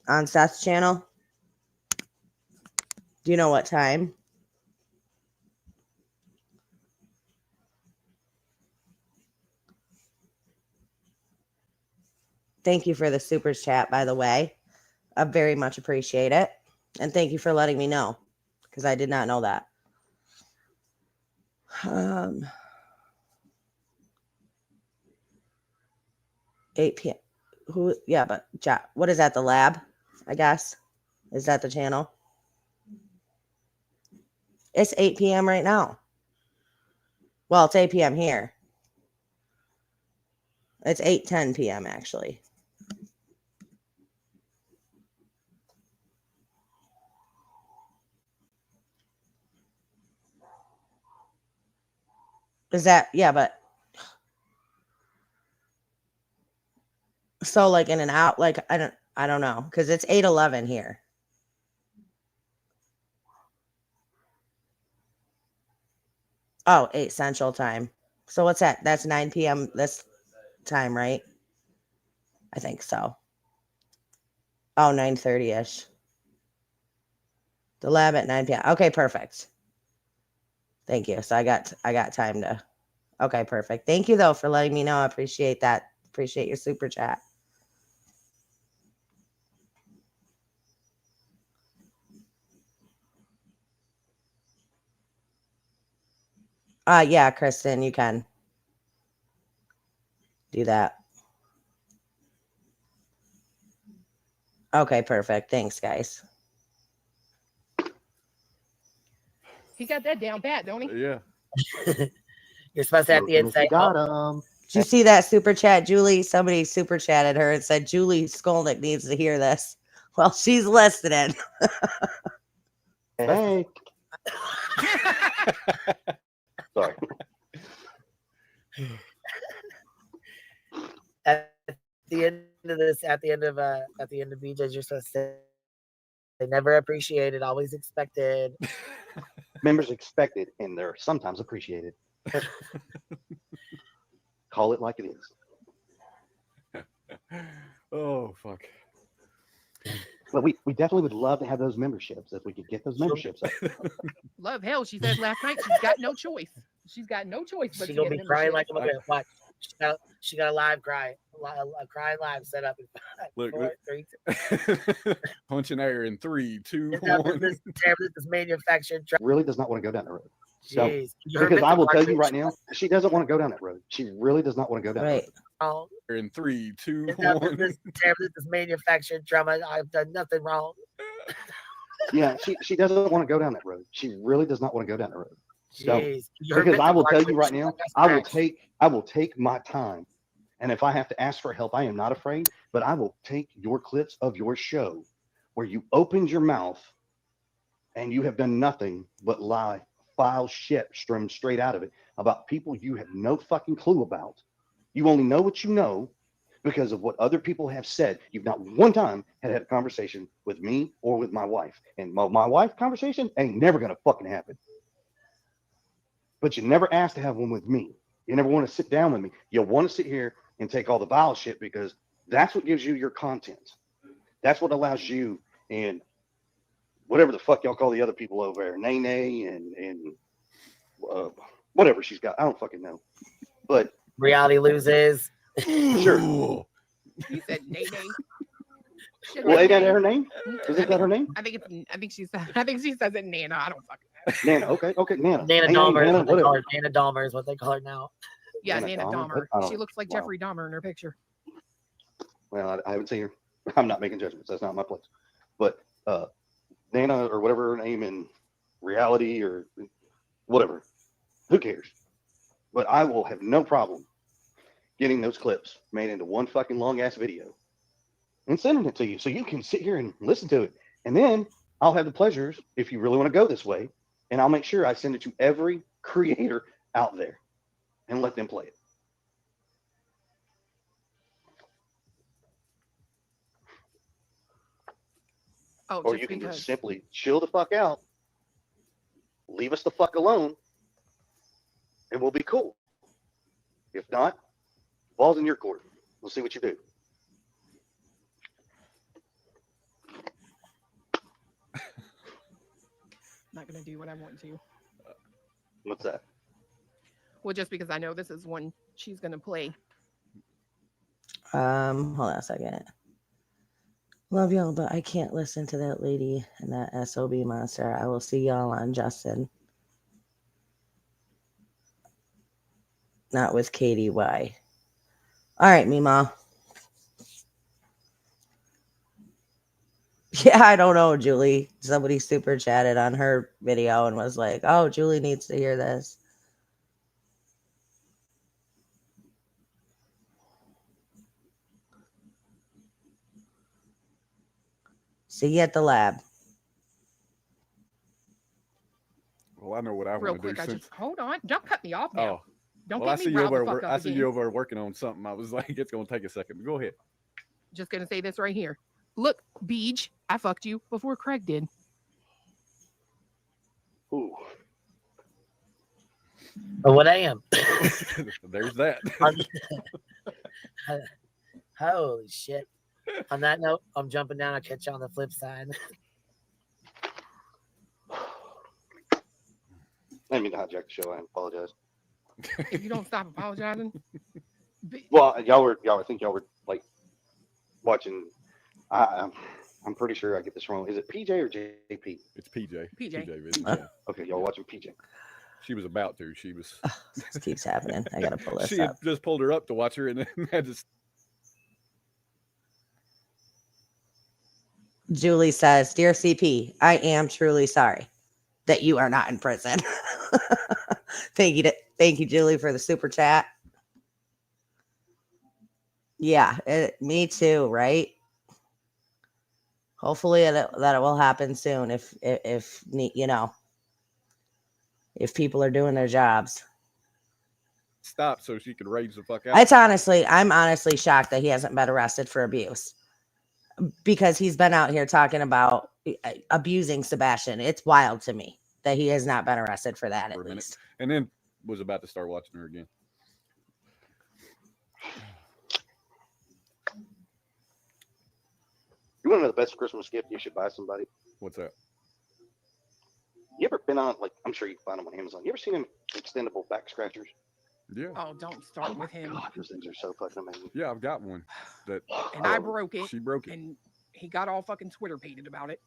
channel. Do you know what time? Thank you for the super chat, by the way. I very much appreciate it. And thank you for letting me know, because I did not know that. 8 p.m. Who? Yeah, but what is that? The lab, I guess. Is that the channel? It's 8 p.m. right now. Well, it's 8 p.m. here. It's 8:10 p.m. actually. Is that, yeah, but so like in an out, like I don't know, because it's 8:11 here. Oh, 8 Central Time. So what's that? That's 9 p.m. this time, right? I think so. Oh, 9:30-ish. The lab at 9 p.m. Okay, perfect. Thank you. So I got time to. Okay, perfect. Thank you though for letting me know. I appreciate that. Appreciate your super chat. Yeah, Kristen, you can do that. Okay, perfect. Thanks, guys. He got that down pat, don't he? Yeah. You're supposed to at the end say, got oh, him. Did you see that super chat, Julie? Somebody super chatted her and said Julie Skolnick needs to hear this. Well, she's listening. Hey. Sorry. at the end of this, at the end of BJ's, you're supposed to say, they never appreciated, always expected. Members expected, and they're sometimes appreciated. Call it like it is. Oh, fuck. But we definitely would love to have those memberships if we could get those memberships up. Love hell, she says last night she's got no choice. She's got no choice but She's to gonna get be crying like membership. a little bit. Watch. She got a live cry, a crying live set up in 5, Look, 4, 3, 2. Punching air in 3, 2, It's not 1. this manufactured truck. Really does not want to go down the road. Jeez. Because I will tell you right now, she doesn't want to go down that road. She really does not want to go down Right. that road. In 3, 2, It's not 1. this manufactured drama. I've done nothing wrong. Yeah, she doesn't want to go down that road. She really does not want to go down that road. So, Jeez. because I will tell you right now, I will take my time. And if I have to ask for help, I am not afraid, but I will take your clips of your show where you opened your mouth and you have done nothing but lie, foul shit streamed straight out of it about people you have no fucking clue about. You only know what you know because of what other people have said. You've not one time had a conversation with me or with my wife. And my wife conversation ain't never going to fucking happen. But you never asked to have one with me. You never want to sit down with me. You want to sit here and take all the vile shit because that's what gives you your content. That's what allows you and whatever the fuck y'all call the other people over there, Nene and whatever she's got. I don't fucking know. But reality loses. Sure. He said Nene. Well, ain't that her name? Isn't that her name? I think she says it Nana. I don't fucking know. Nana. Okay, Nana. Nana Hey, Dahmer. Nana, whatever. Nana Dahmer is what they call her now. Yeah, Nana Nana Dahmer? Dahmer. She looks like Wow. Jeffrey Dahmer in her picture. Well, I haven't seen her. I'm not making judgments. That's not my place. But Nana or whatever her name in reality or whatever, who cares? But I will have no problem getting those clips made into one fucking long ass video and sending it to you so you can sit here and listen to it. And then I'll have the pleasures, if you really want to go this way, and I'll make sure I send it to every creator out there and let them play it. Oh, Or you can just simply chill the fuck out, leave us the fuck alone, and we'll be cool. If not, ball's in your court. We'll see what you do. Not gonna do what I want to. What's that? Well, just because I know this is one she's gonna play. Hold on a second. Love y'all, but I can't listen to that lady and that SOB monster. I will see y'all on Justin. Not with Katie Y. All right, Mima. Yeah, I don't know, Julie. Somebody super chatted on her video and was like, oh, Julie needs to hear this. See you at the lab. Well, I know what I Real want to do. quick, I Since just hold on. Don't cut me off now. oh, Don't well, I get see me you riled the over. fuck up I see again. you over working on something. I was like, it's gonna take a second. But go ahead. Just gonna say this right here. Look, Beej, I fucked you before Craig did. Ooh. But what I am. There's that. Holy shit. On that note, I'm jumping down. I'll catch you on the flip side. I didn't mean to hijack the show. I apologize. If you don't stop apologizing. Well, I think y'all were like watching. I'm pretty sure I get this wrong. Is it PJ or JP? It's PJ. PJ. Vision, yeah. Okay, y'all watching PJ. She was about to. She was. This keeps happening. I gotta pull this She had up. just pulled her up to watch her, and then had to. Julie says, Dear CP, I am truly sorry that you are not in prison. Thank you, Julie, for the super chat. Yeah, me too, right? Hopefully that it will happen soon if you know, if people are doing their jobs. Stop so she could rage the fuck out. I'm honestly shocked that he hasn't been arrested for abuse, because he's been out here talking about abusing Sebastian. It's wild to me that he has not been arrested for that, at least. And then was about to start watching her again. You want to know the best Christmas gift you should buy somebody? What's that? You ever been on, like, I'm sure you can find them on Amazon. You ever seen them extendable back scratchers? Yeah. Oh, don't start with him. God, those things are so fucking amazing. Yeah, I've got one. That And I broke it. She broke it. And he got all fucking Twitter pated about it.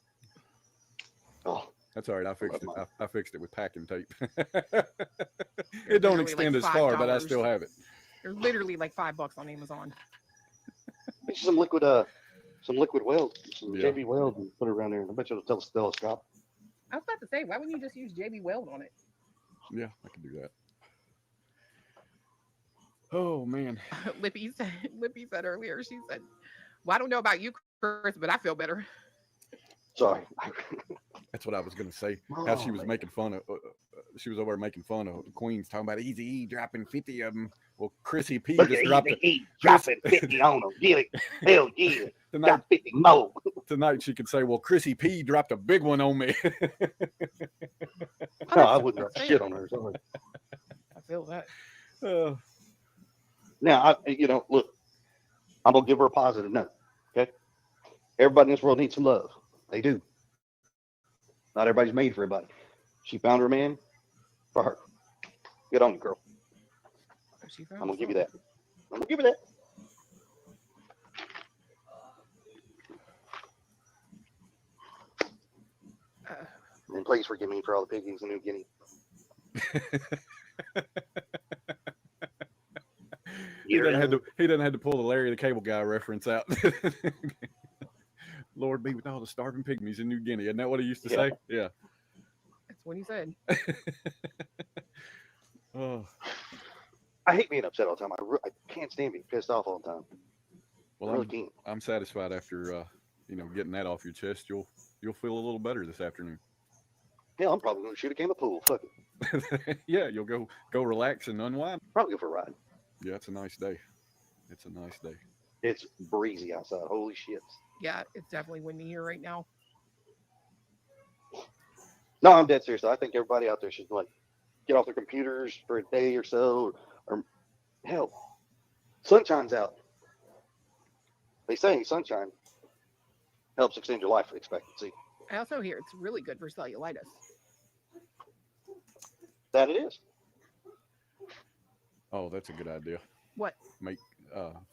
Oh, that's all right. I fixed it. I fixed it with packing tape. It They're don't literally extend like as far, but I $5. still have it. They're literally like $5 on Amazon. make some liquid weld, some Yeah. JB weld, and put it around there. I bet you it'll telescope. I was about to say, why wouldn't you just use JB Weld on it? Yeah, I can do that. Oh man. Lippy said earlier, she said, well, I don't know about you, Chris, but I feel better. Sorry. That's what I was going to say. How she was making fun of, she was over there making fun of Queens, talking about Easy E dropping 50 of them. Well, Chrissy P Look just at dropped Easy E dropping 50 on them. Get it? Hell yeah. tonight. 50 more. Tonight she could say, well, Chrissy P dropped a big one on me. No, I wouldn't drop shit on her. Sorry. I feel that. Now, look, I'm going to give her a positive note. Okay. Everybody in this world needs some love. They do. Not everybody's made for everybody. She found her man for her. Good on you, girl. I'm going to give you that. I'm going to give you that. And please forgive me for all the piggies in New Guinea. He doesn't have to pull the Larry the Cable Guy reference out. Lord be with all the starving pygmies in New Guinea. Isn't that what he used to say? Yeah. That's what he said. Oh. I hate being upset all the time. I can't stand being pissed off all the time. Well, I really can't. I'm satisfied after getting that off your chest. You'll feel a little better this afternoon. Yeah, I'm probably going to shoot a game of pool. Fuck it. Yeah, you'll go relax and unwind. Probably go for a ride. Yeah, it's a nice day. It's a nice day. It's breezy outside. Holy shit. Yeah, it's definitely windy here right now. No, I'm dead serious. I think everybody out there should get off their computers for a day or so, or hell, sunshine's out. They say sunshine helps extend your life expectancy. I also hear it's really good for cellulitis. That it is. Oh, that's a good idea. What? Make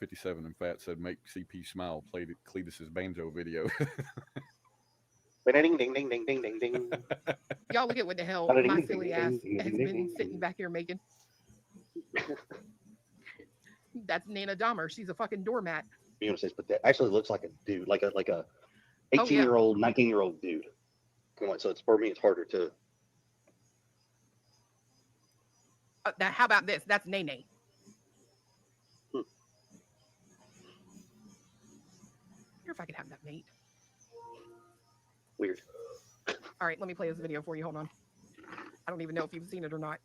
57 and Fat said make CP smile. Played Cletus's banjo video. Ding ding ding ding ding ding ding. Y'all look at what the hell my silly ass has been sitting back here making. That's Nana Dahmer. She's a fucking doormat. But that actually looks like a dude, like a 18-year-old, 19-year-old dude. So it's for me, it's harder to. How about this? That's Nene. Hmm. Here, if I could have that mate. Weird. All right, let me play this video for you. Hold on. I don't even know if you've seen it or not.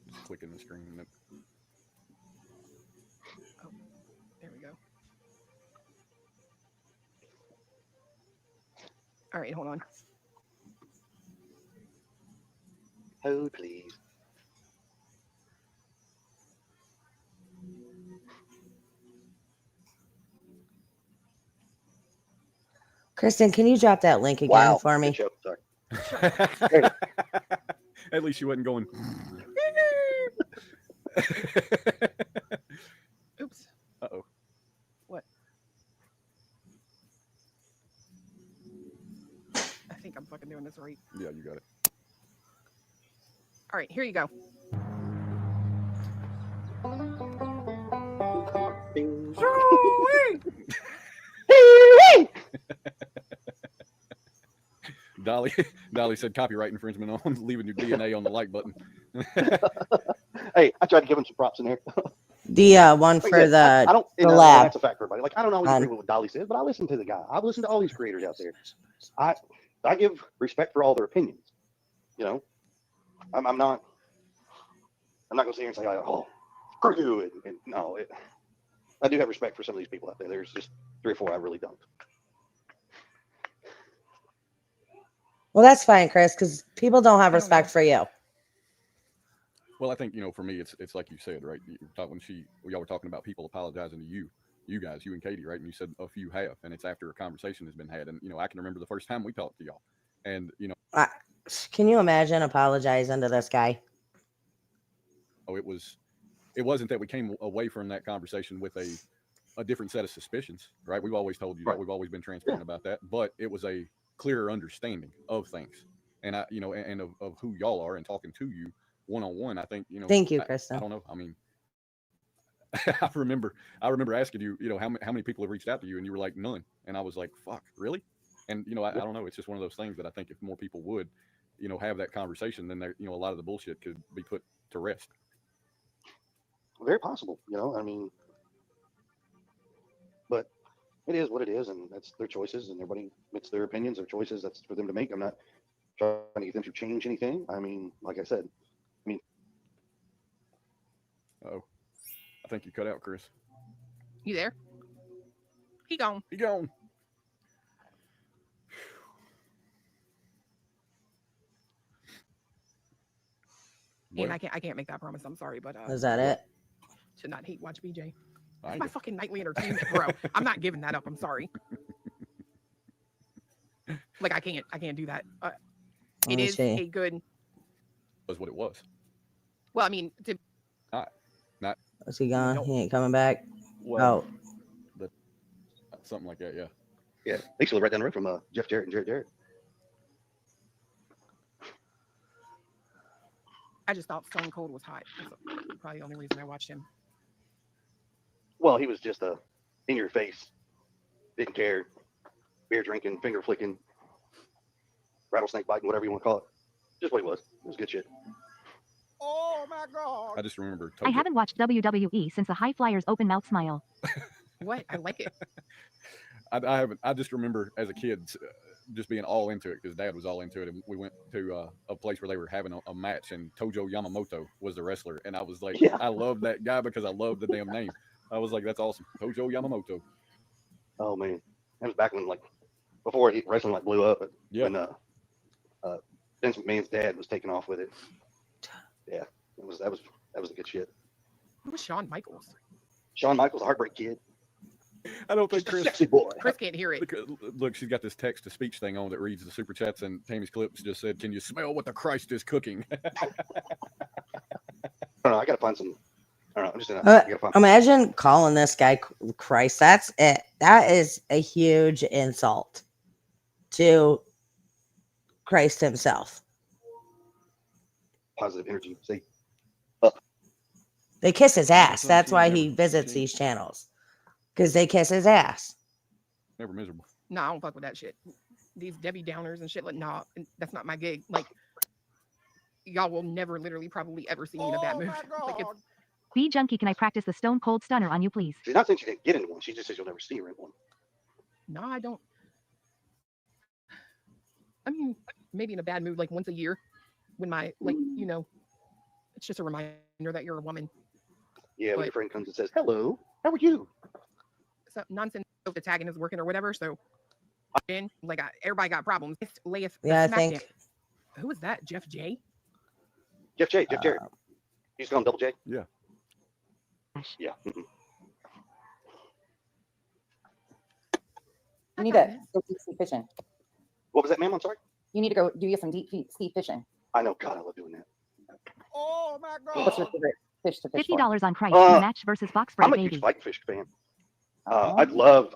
Just clicking the screen. Oh, there we go. All right, hold on. Oh, please. Kristen, can you drop that link again for me? Good show. Sorry. At least you wasn't going. Oops. Uh-oh. What? I think I'm fucking doing this right. Yeah, you got it. All right, here you go. Bing. Dolly said copyright infringement on leaving your DNA on the like button. Hey, I tried to give him some props in there. The one for I don't. the lab. That's a fact for everybody. Like I don't always agree with what Dolly says, but I listen to the guy. I listen to all these creators out there. I give respect for all their opinions. You know, I'm not gonna sit here and say, oh, screw you. And no, I do have respect for some of these people out there. There's just 3 or 4 I really don't. Well, that's fine, Chris, because people don't have respect for you. Well, I think, for me, it's like you said, right? When y'all were talking about people apologizing to you guys, you and Katie, right? And you said a few have, and it's after a conversation has been had. And, I can remember the first time we talked to y'all. And, can you imagine apologizing to this guy? Oh, it wasn't that we came away from that conversation with a different set of suspicions, right? We've always told you that. We've always been transparent about that, but it was a clearer understanding of things. And and of who y'all are and talking to you one-on-one, I think, Thank you, Kristen. I don't know. I mean, I remember asking you, how many people have reached out to you, and you were like, none. And I was like, fuck, really? And, I don't know. It's just one of those things that I think if more people would, have that conversation, then a lot of the bullshit could be put to rest. Very possible, I mean, but it is what it is, and that's their choices, and everybody makes their opinions, their choices. That's for them to make. I'm not trying to get them to change anything. I mean, like I said, Oh, I think you cut out, Chris. You there? He gone. He gone. And I can't make that promise. I'm sorry, but is that it? Should not hate watch BJ. That's my fucking nightly entertainment, bro. I'm not giving that up. I'm sorry. Like I can't do that. It is a good. Was what it was. Well, I mean, Not. Is he gone? No. He ain't coming back. Well, something like that. Yeah. Yeah. They should live right down the road from Jeff Jarrett and Jarrett. I just thought Stone Cold was hot. That's probably the only reason I watched him. Well, he was just in your face, didn't care, beer drinking, finger flicking, rattlesnake biting, whatever you want to call it. Just what he was. It was good shit. Oh my God! I just remember. I haven't watched WWE since the High Flyers open mouth smile. What? I like it. I haven't. I just remember as a kid just being all into it because Dad was all into it, and we went to a place where they were having a match, and Tojo Yamamoto was the wrestler, and I was like, I love that guy because I love the damn name. I was like, that's awesome, Tojo Yamamoto. Oh man, that was back when before wrestling blew up. When Vince McMahon's dad was taking off with it. Yeah, that was the good shit. Who was Shawn Michaels? Shawn Michaels, a Heartbreak Kid. I don't think Just a Chris. sexy boy. Chris can't hear it. Look, she's got this text to speech thing on that reads the super chats, and Tammy's clips just said, "Can you smell what the Christ is cooking?" I don't know. I gotta find some. I don't know. I'm just gonna. I gotta find. Imagine calling this guy Christ. That's it. That is a huge insult to Christ himself. Positive energy. See, They kiss his ass. That's why he visits these channels, because they kiss his ass. Never miserable. No, I don't fuck with that shit. These Debbie Downers and shit. Like, nah, that's not my gig. Like, y'all will never, literally, probably ever see me in a bad Oh mood. my Like, it's, God. B Junkie, can I practice the Stone Cold Stunner on you, please? she's not saying she didn't get into one. She just says you'll never see her in one. no, I don't. I mean, maybe in a bad mood, like once a year, when my, like, you know, it's just a reminder that you're a woman. Yeah, when But- your friend comes and says, "Hello, how are you?" So nonsense if the tagging is working or whatever. So, then, like, everybody got problems. Yeah, I think. Who is that? Jeff J? Jeff J. Jeff Jarrett. You just call him Double J. Yeah. Yeah. Mm-hmm. You need to go deep sea fishing. What was that, ma'am? I'm sorry. You need to go do you some deep sea fishing. I know. God, I love doing that. Oh my What's your God. favorite fish to fish for? $50 on Christ in the match versus Fox I'm Bread a huge Baby. fighting fish fan. Oh. I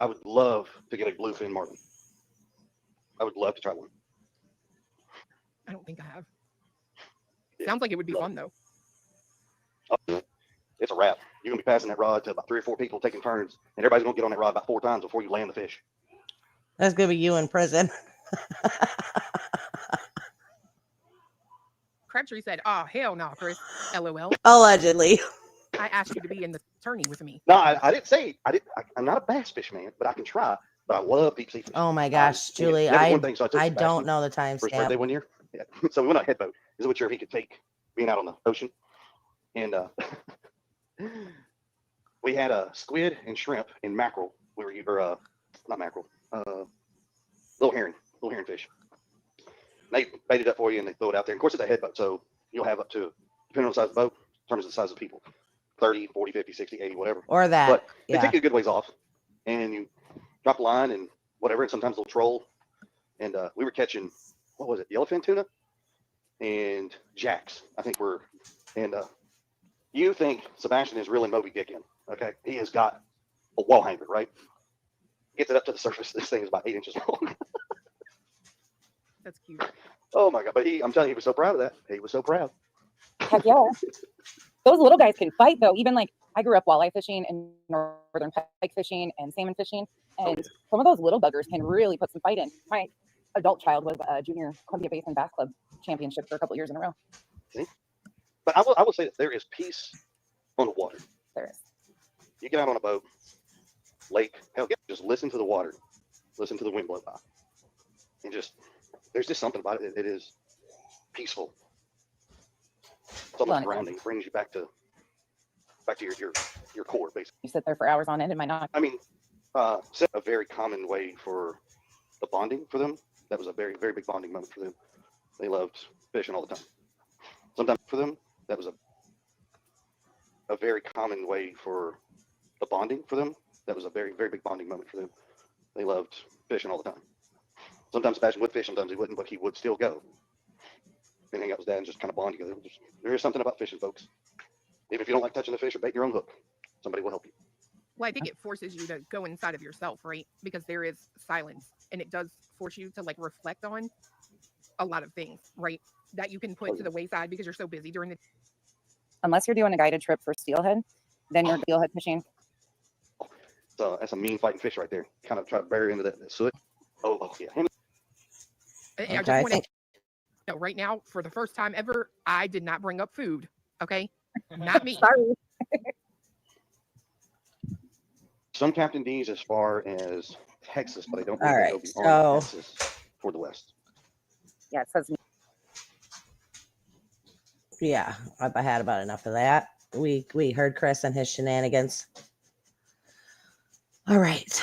would love to get a bluefin marlin. I would love to try one. I don't think I have. Yeah. Sounds like it would be Love fun though. Oh, it's a wrap. You're gonna be passing that rod to about 3 or 4 people taking turns, and everybody's gonna get on that rod about 4 times before you land the fish. That's gonna be you in prison. Crabtree said, "Oh hell no, Chris." LOL. Allegedly. I asked you to be in the tourney with me. No, I didn't say I'm not a bass fish man, but I can try. But I love deep sea fishing. Oh my gosh, Yeah, Julie, that was I one thing. So I took don't Sebastian know the for his birthday timestamp. one year. Yeah. So we went on a headboat. Is what sure he could take being out on the ocean, and we had a squid and shrimp and mackerel. We were not mackerel, little herring fish. They bait it up for you and they throw it out there. Of course, it's a headboat, so you'll have up to, depending on the size of the boat, determines the size of people, 30, 40, 50, 60, 80, whatever. Or that. But they Yeah. take you a good ways off, and you drop a line and whatever, and sometimes they'll troll. And we were catching, what was it, yellowfin tuna and jacks, I think we're, and you think Sebastian is really Moby Dick in, okay? He has got a wall hanger, right? Gets it up to the surface. This thing is about 8 inches long. That's cute. Oh my God. But I'm telling you, he was so proud of that. He was so proud. Heck yeah. Those little guys can fight though. Even like I grew up walleye fishing and northern pike fishing and salmon fishing. And some of those little buggers can really put some fight in. My adult child was a junior Columbia Basin Bass Club championship for a couple years in a row. See? But I will say that there is peace on the water. There is. You get out on a boat, lake, hell, just listen to the water, listen to the wind blow by, and just there's just something about it. It is peaceful. It's almost Fun. grounding. It brings you back to your core, basically. You sit there for hours on end and might not. I mean, a very common way for the bonding for them. That was a very, very big bonding moment for them. They loved fishing all the time. Sometimes for them, that was a very common way for the bonding for them. That was a very, very big bonding moment for them. They loved fishing all the time. Sometimes Sebastian would fish, sometimes he wouldn't, but he would still go and hang out with Dad and just kind of bond together. There is something about fishing, folks. Even if you don't like touching the fish or bait your own hook, somebody will help you. Well, I think it forces you to go inside of yourself, right? Because there is silence, and it does force you to like reflect on a lot of things, right? That you can put to the wayside because you're so busy during the. Unless you're doing a guided trip for steelhead, then you're steelhead fishing. So that's a mean fighting fish right there. Kind of try to bury into that soot. Oh yeah. I Okay, just I want to think know right now, for the first time ever, I did not bring up food. Okay, not me. Sorry. Some Captain D's as far as Texas, but I don't All think right, they'll be on so- Texas for the West. Yeah, it says yeah, I had about enough of that. We heard Chris and his shenanigans. All right.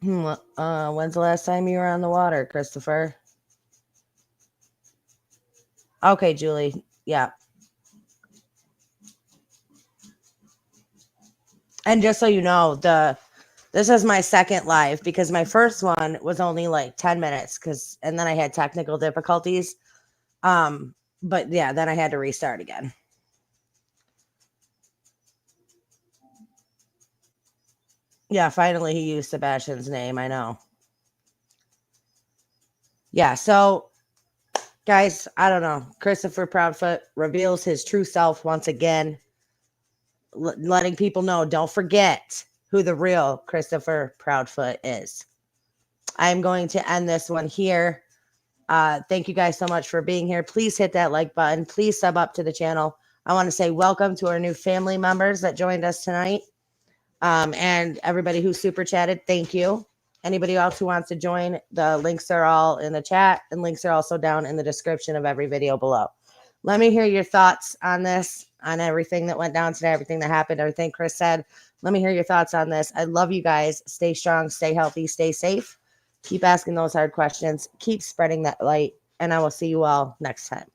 When's the last time you were on the water, Christopher? Okay, Julie. Yeah. And just so you know, this is my second live because my first one was only like 10 minutes and then I had technical difficulties. But yeah, then I had to restart again. Yeah, finally he used Sebastian's name. I know. Yeah, so guys, I don't know. Christopher Proudfoot reveals his true self once again, letting people know, don't forget who the real Christopher Proudfoot is. I'm going to end this one here. Thank you guys so much for being here. Please hit that like button. Please sub up to the channel. I want to say welcome to our new family members that joined us tonight. And everybody who super chatted, thank you. Anybody else who wants to join, the links are all in the chat and links are also down in the description of every video below. Let me hear your thoughts on this, on everything that went down today, everything that happened, everything Chris said. Let me hear your thoughts on this. I love you guys. Stay strong, stay healthy, stay safe. Keep asking those hard questions. Keep spreading that light. And I will see you all next time.